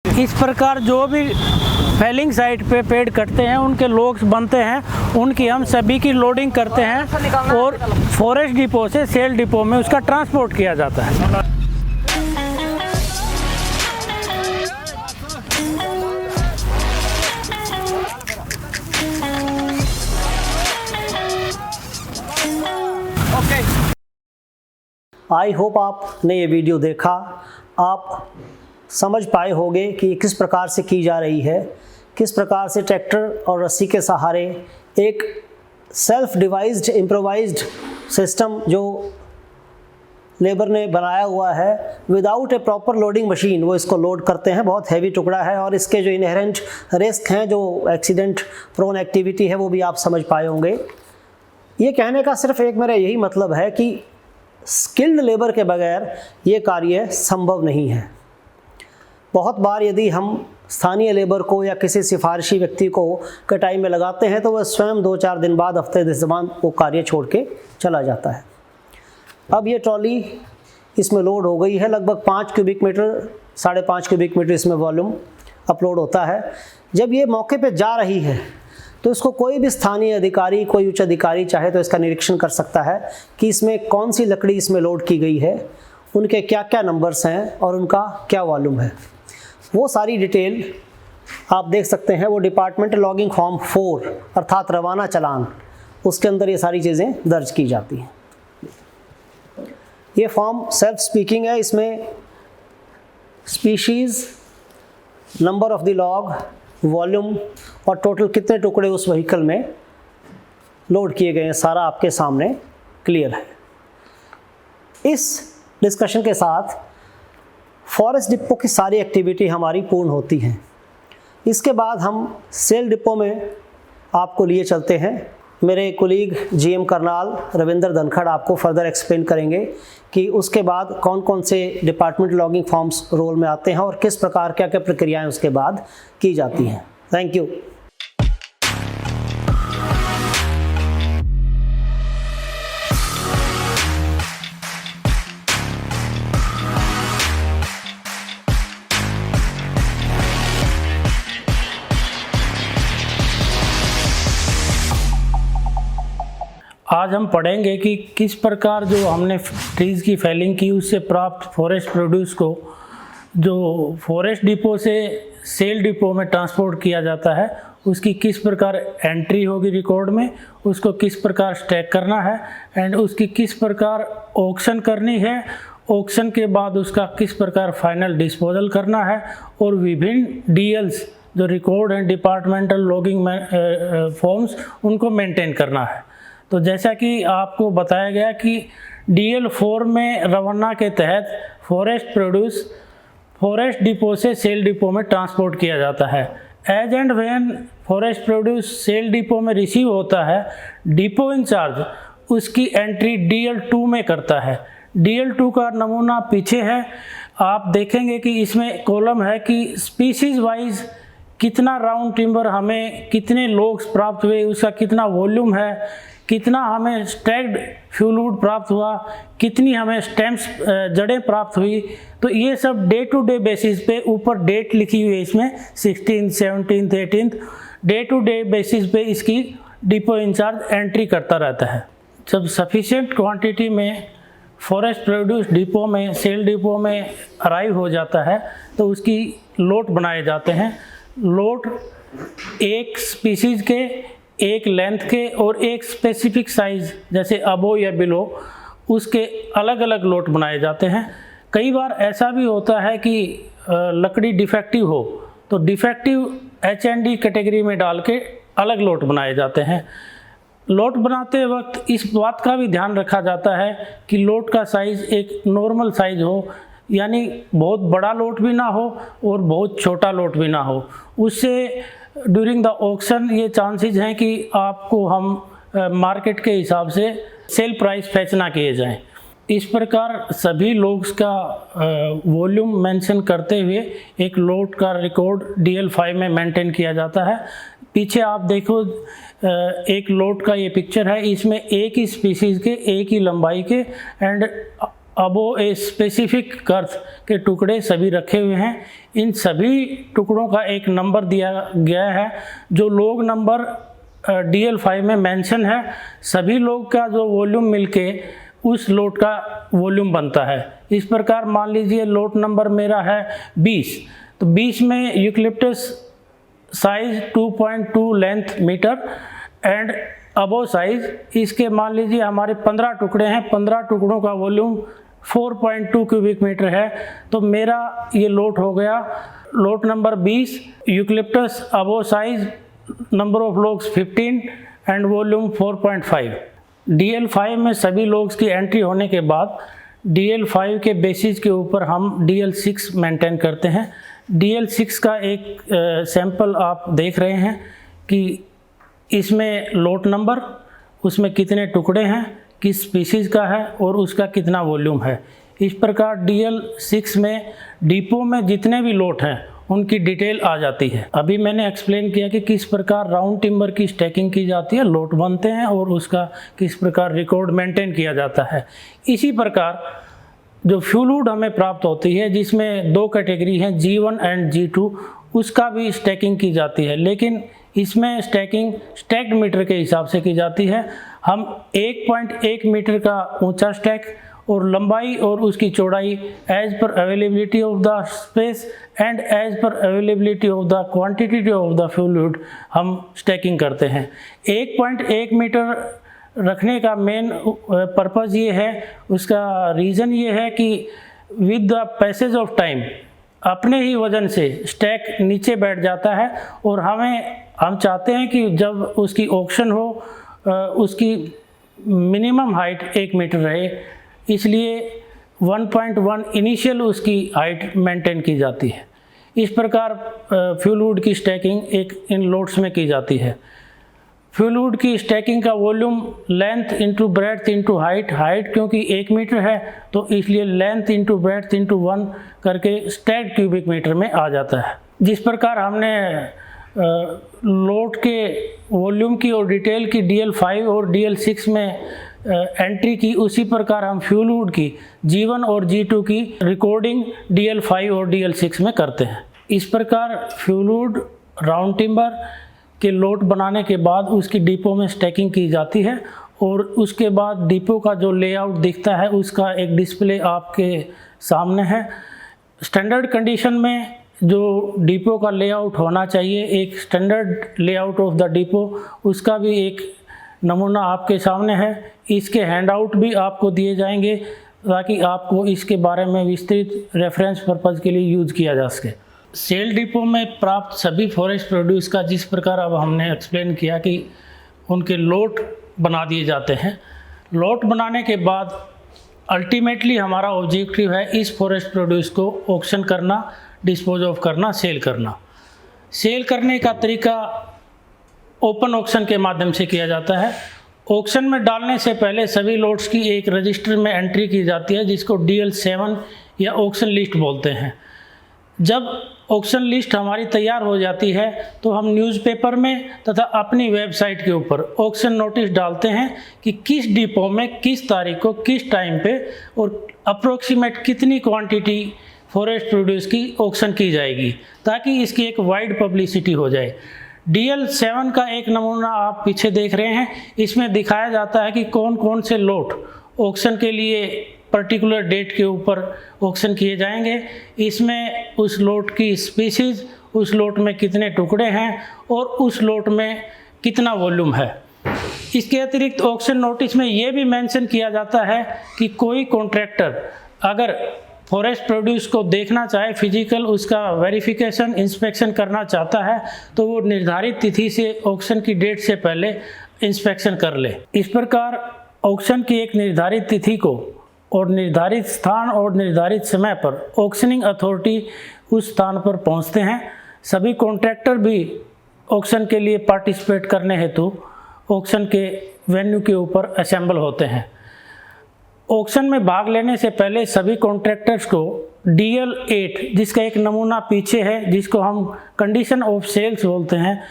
C: इस प्रकार जो भी फेलिंग साइट पे पेड़ कटते हैं उनके लोग्स बनते हैं, उनकी हम सभी की लोडिंग करते हैं और फॉरेस्ट डिपो से सेल डिपो में उसका ट्रांसपोर्ट किया जाता है।
B: आई होप आपने ये वीडियो देखा, आप समझ पाए होंगे कि किस प्रकार से की जा रही है, किस प्रकार से ट्रैक्टर और रस्सी के सहारे एक सेल्फ डिवाइस्ड इम्प्रोवाइज्ड सिस्टम जो लेबर ने बनाया हुआ है विदाउट ए प्रॉपर लोडिंग मशीन वो इसको लोड करते हैं। बहुत हैवी टुकड़ा है और इसके जो इनहेरेंट रिस्क हैं, जो एक्सीडेंट प्रोन एक्टिविटी है, वो भी आप समझ पाए होंगे। ये कहने का सिर्फ एक मेरा यही मतलब है कि स्किल्ड लेबर के बगैर ये कार्य संभव नहीं है। बहुत बार यदि हम स्थानीय लेबर को या किसी सिफारिशी व्यक्ति को कटाई में लगाते हैं तो वह स्वयं 2-4 दिन बाद, हफ्ते 10 दिन बाद वो कार्य छोड़ के चला जाता है। अब ये ट्रॉली इसमें लोड हो गई है, लगभग 5 क्यूबिक मीटर 5.5 क्यूबिक मीटर इसमें वॉल्यूम अपलोड होता है। जब ये मौके पे जा रही है तो इसको कोई भी स्थानीय अधिकारी, कोई उच्च अधिकारी चाहे तो इसका निरीक्षण कर सकता है कि इसमें कौन सी लकड़ी इसमें लोड की गई है, उनके क्या क्या नंबर्स हैं और उनका क्या वॉल्यूम है। वो सारी डिटेल आप देख सकते हैं। वो डिपार्टमेंटल लॉगिंग फॉर्म 4 अर्थात रवाना चालान, उसके अंदर ये सारी चीज़ें दर्ज की जाती हैं। ये फॉर्म सेल्फ स्पीकिंग है, इसमें species, number of the log, volume और टोटल कितने टुकड़े उस व्हीकल में लोड किए गए हैं, सारा आपके सामने क्लियर है। इस डिस्कशन के साथ फॉरेस्ट डिपो की सारी एक्टिविटी हमारी पूर्ण होती है। इसके बाद हम सेल डिपो में आपको लिए चलते हैं। मेरे कोलीग जीएम करनाल रविंद्र धनखड़ आपको फर्दर एक्सप्लेन करेंगे कि उसके बाद कौन कौन से डिपार्टमेंट लॉगिंग फॉर्म्स रोल में आते हैं और किस प्रकार क्या क्या प्रक्रियाएं उसके बाद की जाती हैं। Thank you.
C: आज हम पढ़ेंगे कि किस प्रकार जो हमने ट्रीज़ की फेलिंग की उससे प्राप्त फॉरेस्ट प्रोड्यूस को जो फॉरेस्ट डिपो से सेल डिपो में ट्रांसपोर्ट किया जाता है उसकी किस प्रकार एंट्री होगी रिकॉर्ड में, उसको किस प्रकार स्टैक करना है एंड उसकी किस प्रकार ऑक्शन करनी है, ऑक्शन के बाद उसका किस प्रकार फाइनल डिस्पोजल करना है और विभिन्न डीएल्स जो रिकॉर्ड हैं डिपार्टमेंटल लॉगिंग फॉर्म्स उनको मेंटेन करना है। तो जैसा कि आपको बताया गया कि DL4 में रवाना के तहत फॉरेस्ट प्रोड्यूस फॉरेस्ट डिपो से सेल डिपो में ट्रांसपोर्ट किया जाता है। As and when forest produce sale depot में रिसीव होता है, डिपो इंचार्ज उसकी एंट्री DL2 में करता है। DL2 का नमूना पीछे है, आप देखेंगे कि इसमें कॉलम है कि स्पीसीज़ वाइज कितना राउंड टिम्बर हमें, कितने लोग्स प्राप्त हुए, उसका कितना वॉल्यूम है, कितना हमें स्टैक्ड फ्यूलवुड प्राप्त हुआ, कितनी हमें स्टेम्स जड़ें प्राप्त हुई। तो ये सब डे टू डे बेसिस पे, ऊपर डेट लिखी हुई है इसमें 16, 17, 18, डे टू डे बेसिस पे इसकी डिपो इंचार्ज एंट्री करता रहता है। जब सफिशिएंट क्वांटिटी में फॉरेस्ट प्रोड्यूस डिपो में, सेल डिपो में अराइव हो जाता है तो उसकी लोट बनाए जाते हैं। लोट एक स्पीसीज़ के, एक लेंथ के और एक स्पेसिफिक साइज़ जैसे अबो या बिलो, उसके अलग अलग लोट बनाए जाते हैं। कई बार ऐसा भी होता है कि लकड़ी डिफेक्टिव हो तो डिफेक्टिव HND कैटेगरी में डाल के अलग लोट बनाए जाते हैं। लोट बनाते वक्त इस बात का भी ध्यान रखा जाता है कि लोट का साइज़ एक नॉर्मल साइज़ हो, यानी बहुत बड़ा लोट भी ना हो और बहुत छोटा लोट भी ना हो। उससे ड्यूरिंग द ऑक्शन ये चांसेस हैं कि आपको हम मार्केट के हिसाब से सेल प्राइस फेच ना किए जाएं। इस प्रकार सभी लोग्स का वॉल्यूम मेंशन करते हुए एक लोट का रिकॉर्ड DL5 में मेंटेन किया जाता है। पीछे आप देखो एक लोट का ये पिक्चर है, इसमें एक ही स्पीसीज़ के, एक ही लंबाई के एंड अबो ए स्पेसिफिक कर्थ के टुकड़े सभी रखे हुए हैं। इन सभी टुकड़ों का एक नंबर दिया गया है जो लोग नंबर DL5 में मेंशन है। सभी लोग का जो वॉल्यूम मिलके उस लोट का वॉल्यूम बनता है। इस प्रकार मान लीजिए लोट नंबर मेरा है 20, तो 20 में eucalyptus size 2.2 length metre and above size, इसके मान लीजिए हमारे 15 टुकड़े हैं, 15 टुकड़ों का वॉल्यूम 4.2 क्यूबिक मीटर है। तो मेरा ये लोट हो गया lot number 20, eucalyptus above size, number of logs 15 and volume 4.5। DL5 में सभी लोग्स की एंट्री होने के बाद DL5 के बेसिस के ऊपर हम DL6 मेंटेन करते हैं। DL6 का एक सैंपल आप देख रहे हैं कि इसमें लोट नंबर, उसमें कितने टुकड़े हैं, किस स्पीसीज़ का है और उसका कितना वॉल्यूम है। इस प्रकार DL6 में डिपो में जितने भी लोट हैं उनकी डिटेल आ जाती है। अभी मैंने एक्सप्लेन किया कि किस प्रकार राउंड टिम्बर की स्टैकिंग की जाती है, लोट बनते हैं और उसका किस प्रकार रिकॉर्ड मेंटेन किया जाता है। इसी प्रकार जो फ्यूलवुड हमें प्राप्त होती है जिसमें 2 कैटेगरी हैं G1 एंड G2, उसका भी स्टैकिंग की जाती है, लेकिन इसमें स्टैकिंग स्टैक्ड मीटर के हिसाब से की जाती है। हम 1.1 मीटर का ऊंचा स्टैक और लंबाई और उसकी चौड़ाई as per availability of the space and as per availability of the quantity of the fuelwood हम स्टैकिंग करते हैं। 1.1 मीटर रखने का मेन पर्पज़ ये है, उसका रीज़न ये है कि with the passage of time अपने ही वजन से स्टैक नीचे बैठ जाता है और हम चाहते हैं कि जब उसकी ऑक्शन हो उसकी मिनिमम हाइट 1 मीटर रहे, इसलिए 1.1 इनिशियल उसकी हाइट मेंटेन की जाती है। इस प्रकार फ्यूलवुड की स्टैकिंग एक इन लोट्स में की जाती है। फ्यूलवुड की स्टैकिंग का volume length into breadth into height, height क्योंकि 1 मीटर है तो इसलिए लेंथ इंटू ब्रेड्थ इंटू 1 करके स्टैक्ड क्यूबिक मीटर में आ जाता है। जिस प्रकार हमने लोट के वॉल्यूम की और डिटेल की DL5 और DL6 में एंट्री की, उसी प्रकार हम फ्यूलवुड की G1 और G2 की रिकॉर्डिंग DL5 और DL6 में करते हैं। इस प्रकार फ्यूलवुड राउंड टिम्बर के लोट बनाने के बाद उसकी डिपो में स्टैकिंग की जाती है और उसके बाद डिपो का जो लेआउट दिखता है उसका एक डिस्प्ले आपके सामने है। स्टैंडर्ड कंडीशन में जो डिपो का लेआउट होना चाहिए, एक standard layout of the depot, उसका भी एक नमूना आपके सामने है। इसके हैंडआउट भी आपको दिए जाएंगे ताकि आपको इसके बारे में विस्तृत रेफरेंस पर्पज़ के लिए यूज़ किया जा सके। सेल डिपो में प्राप्त सभी फॉरेस्ट प्रोड्यूस का जिस प्रकार अब हमने एक्सप्लेन किया कि उनके लोट बना दिए जाते हैं। लोट बनाने के बाद अल्टीमेटली हमारा ऑब्जेक्टिव है इस फॉरेस्ट प्रोड्यूस को ऑक्शन करना, डिस्पोज ऑफ करना, सेल करना। सेल करने का तरीका ओपन ऑक्शन के माध्यम से किया जाता है। ऑक्शन में डालने से पहले सभी लॉट्स की एक रजिस्टर में एंट्री की जाती है जिसको DL7 या ऑक्शन लिस्ट बोलते हैं। जब ऑक्शन लिस्ट हमारी तैयार हो जाती है तो हम न्यूज़पेपर में तथा अपनी वेबसाइट के ऊपर ऑक्शन नोटिस डालते हैं कि किस डिपो में किस तारीख को किस टाइम पे और अप्रोक्सीमेट कितनी क्वांटिटी फॉरेस्ट प्रोड्यूस की ऑक्शन की जाएगी, ताकि इसकी एक वाइड पब्लिसिटी हो जाए। DL7 का एक नमूना आप पीछे देख रहे हैं। इसमें दिखाया जाता है कि कौन कौन से लॉट ऑक्शन के लिए पर्टिकुलर डेट के ऊपर ऑक्शन किए जाएंगे। इसमें उस लॉट की स्पीसीज, उस लॉट में कितने टुकड़े हैं और उस लॉट में कितना वॉल्यूम है। इसके अतिरिक्त ऑक्शन नोटिस में ये भी मेंशन किया जाता है कि कोई कॉन्ट्रैक्टर अगर फॉरेस्ट प्रोड्यूस को देखना चाहे, फिजिकल उसका वेरिफिकेशन इंस्पेक्शन करना चाहता है, तो वो निर्धारित तिथि से ऑक्शन की डेट से पहले इंस्पेक्शन कर ले। इस प्रकार ऑक्शन की एक निर्धारित तिथि को और निर्धारित स्थान और निर्धारित समय पर ऑक्शनिंग अथॉरिटी उस स्थान पर पहुंचते हैं। सभी कॉन्ट्रैक्टर भी ऑक्शन के लिए पार्टिसिपेट करने हेतु ऑक्शन के वेन्यू के ऊपर असेंबल होते हैं। ऑक्शन में भाग लेने से पहले सभी कॉन्ट्रैक्टर्स को DL8, जिसका एक नमूना पीछे है, जिसको हम कंडीशन ऑफ सेल्स बोलते हैं,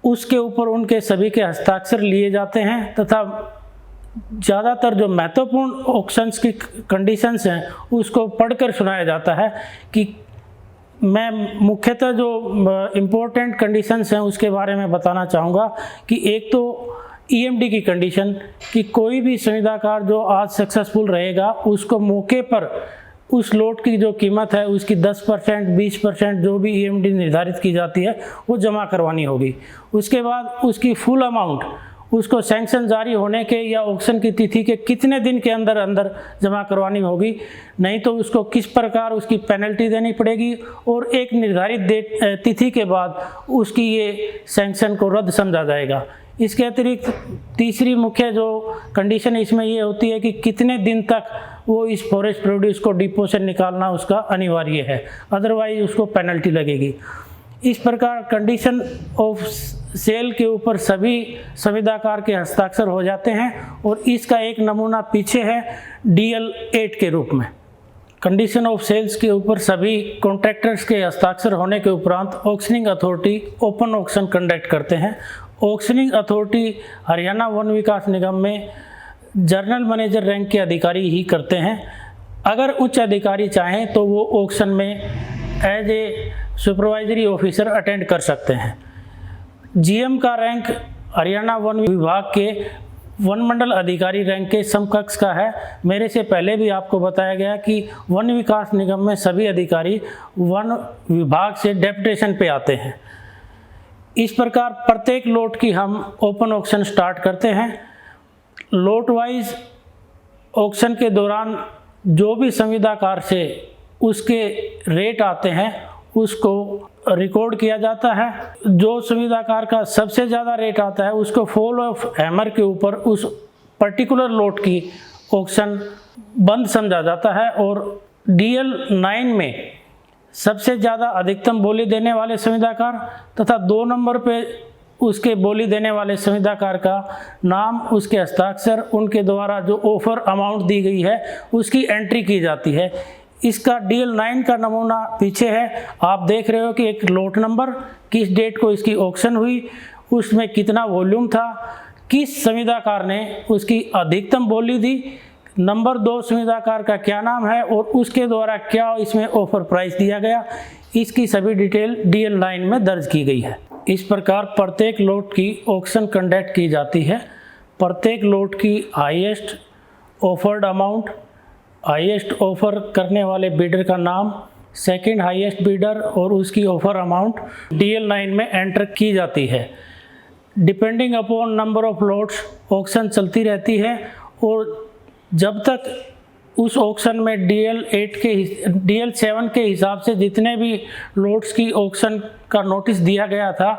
C: उसके ऊपर उनके सभी के हस्ताक्षर लिए जाते हैं तथा ज़्यादातर जो महत्वपूर्ण ऑक्शंस की कंडीशंस हैं उसको पढ़कर सुनाया जाता है। कि मैं मुख्यतः जो इम्पोर्टेंट कंडीशंस हैं उसके बारे में बताना चाहूँगा कि एक तो EMD की कंडीशन कि कोई भी संविदाकार जो आज सक्सेसफुल रहेगा उसको मौके पर उस लॉट की जो कीमत है उसकी 10%, 20% जो भी EMD निर्धारित की जाती है वो जमा करवानी होगी। उसके बाद उसकी फुल अमाउंट उसको सैंक्शन जारी होने के या ऑक्शन की तिथि के कितने दिन के अंदर अंदर जमा करवानी होगी, नहीं तो उसको किस प्रकार उसकी पेनल्टी देनी पड़ेगी और एक निर्धारित तिथि के बाद उसकी ये सैंक्शन को रद्द समझा जाएगा। इसके अतिरिक्त तीसरी मुख्य जो कंडीशन इसमें ये होती है कि कितने दिन तक वो इस फॉरेस्ट प्रोड्यूस को डिपो से निकालना उसका अनिवार्य है, अदरवाइज उसको पेनल्टी लगेगी। इस प्रकार कंडीशन ऑफ सेल के ऊपर सभी संविदाकार के हस्ताक्षर हो जाते हैं और इसका एक नमूना पीछे है DL8 के रूप में। कंडीशन ऑफ सेल्स के ऊपर सभी कॉन्ट्रैक्टर्स के हस्ताक्षर होने के उपरांत auctioning authority open auction conduct करते हैं। ऑक्शनिंग अथॉरिटी हरियाणा वन विकास निगम में जर्नल मैनेजर रैंक के अधिकारी ही करते हैं। अगर उच्च अधिकारी चाहें तो वो ऑक्शन में as a supervisory officer attend कर सकते हैं। GM का रैंक हरियाणा वन विभाग के वन मंडल अधिकारी रैंक के समकक्ष का है। मेरे से पहले भी आपको बताया गया कि वन विकास निगम में सभी अधिकारी वन विभाग से डेपुटेशन पे आते हैं। इस प्रकार प्रत्येक लॉट की हम ओपन ऑक्शन स्टार्ट करते हैं। लॉट वाइज ऑक्शन के दौरान जो भी संविदाकार से उसके रेट आते हैं उसको रिकॉर्ड किया जाता है। जो संविदाकार का सबसे ज़्यादा रेट आता है उसको फॉल ऑफ हैमर के ऊपर उस पर्टिकुलर लॉट की ऑक्शन बंद समझा जाता है और DL9 में सबसे ज़्यादा अधिकतम बोली देने वाले संविदाकार तथा 2 नंबर पे उसके बोली देने वाले संविदाकार का नाम, उसके हस्ताक्षर, उनके द्वारा जो ऑफर अमाउंट दी गई है उसकी एंट्री की जाती है। इसका DL9 का नमूना पीछे है। आप देख रहे हो कि एक लॉट नंबर, किस डेट को इसकी ऑक्शन हुई, उसमें कितना वॉल्यूम था, किस संविदाकार ने उसकी अधिकतम बोली दी, नंबर 2 संविदाकार का क्या नाम है और उसके द्वारा क्या इसमें ऑफर प्राइस दिया गया, इसकी सभी डिटेल DL9 में दर्ज की गई है। इस प्रकार प्रत्येक लॉट की ऑक्शन कंडक्ट की जाती है। प्रत्येक लॉट की highest offered amount, highest offer करने वाले बिडर का नाम, सेकंड हाईएस्ट बिडर और उसकी ऑफर अमाउंट DL9 में एंटर की जाती है। Depending upon number of lots auction चलती रहती है और जब तक उस ऑक्शन में DL7 के हिसाब से जितने भी लॉट्स की ऑक्शन का नोटिस दिया गया था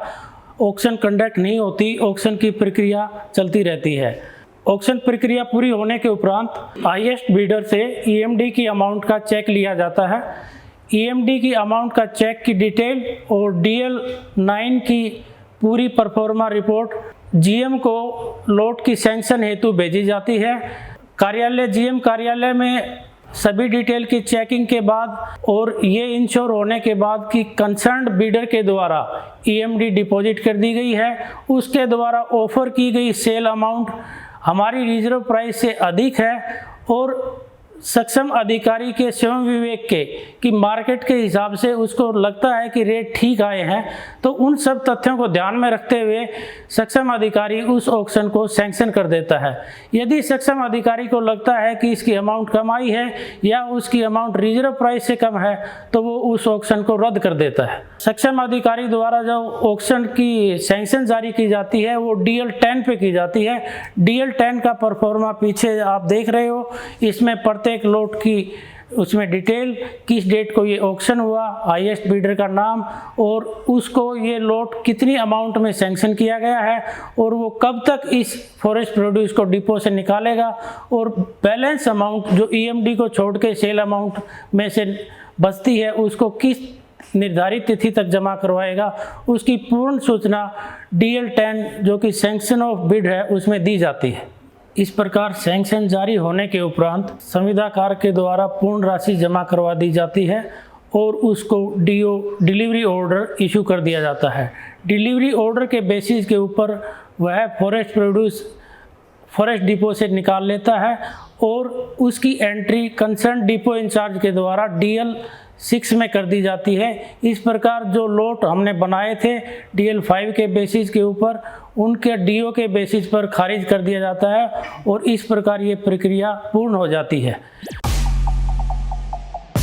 C: ऑक्शन कंडक्ट नहीं होती, ऑक्शन की प्रक्रिया चलती रहती है। ऑक्शन प्रक्रिया पूरी होने के उपरांत हाईएस्ट बिडर से EMD की अमाउंट का चेक लिया जाता है। EMD की अमाउंट का चेक की डिटेल और DL 9 की पूरी परफॉर्मा रिपोर्ट GM को लोट की सैंक्शन हेतु भेजी जाती है। कार्यालय GM कार्यालय में सभी डिटेल की चेकिंग के बाद और ये इंश्योर होने के बाद कि कंसर्न्ड बिडर के द्वारा EMD डिपॉजिट कर दी गई है, उसके द्वारा ऑफर की गई सेल अमाउंट हमारी रिजर्व प्राइस से अधिक है और सक्षम अधिकारी के स्वयं विवेक के कि मार्केट के हिसाब से उसको लगता है कि रेट ठीक आए हैं, तो उन सब तथ्यों को ध्यान में रखते हुए सक्षम अधिकारी उस ऑक्शन को सैंक्शन कर देता है। यदि सक्षम अधिकारी को लगता है कि इसकी अमाउंट कम आई है या उसकी अमाउंट रिजर्व प्राइस से कम है तो वो उस ऑक्शन को रद्द कर देता है। सक्षम अधिकारी द्वारा जो ऑक्शन की सैंक्शन जारी की जाती है वो DL 10 पे की जाती है। DL 10 का परफॉर्मा पीछे आप देख रहे हो, इसमें प्रत्येक लोट की उसमें डिटेल, किस डेट को ये ऑक्शन हुआ, हाईएस्ट बिडर का नाम और उसको ये लोट कितनी अमाउंट में सैंक्शन किया गया है और वो कब तक इस फॉरेस्ट प्रोड्यूस को डिपो से निकालेगा और बैलेंस अमाउंट जो EMD को छोड़ के सेल अमाउंट में से बचती है उसको किस निर्धारित तिथि तक जमा करवाएगा, उसकी पूर्ण सूचना DL 10 जो कि सैंक्शन ऑफ बिड है उसमें दी जाती है। इस प्रकार सैंक्शन जारी होने के उपरांत संविदाकार के द्वारा पूर्ण राशि जमा करवा दी जाती है और उसको डिलीवरी ऑर्डर इशू कर दिया जाता है। डिलीवरी ऑर्डर के बेसिस के ऊपर वह फॉरेस्ट प्रोड्यूस फॉरेस्ट डिपो से निकाल लेता है और उसकी एंट्री कंसर्न डिपो इंचार्ज के द्वारा DL 6 में कर दी जाती है। इस प्रकार जो लोट हमने बनाए थे DL 5 के बेसिस के ऊपर उनके DO के बेसिस पर खारिज कर दिया जाता है और इस प्रकार ये प्रक्रिया पूर्ण हो जाती है।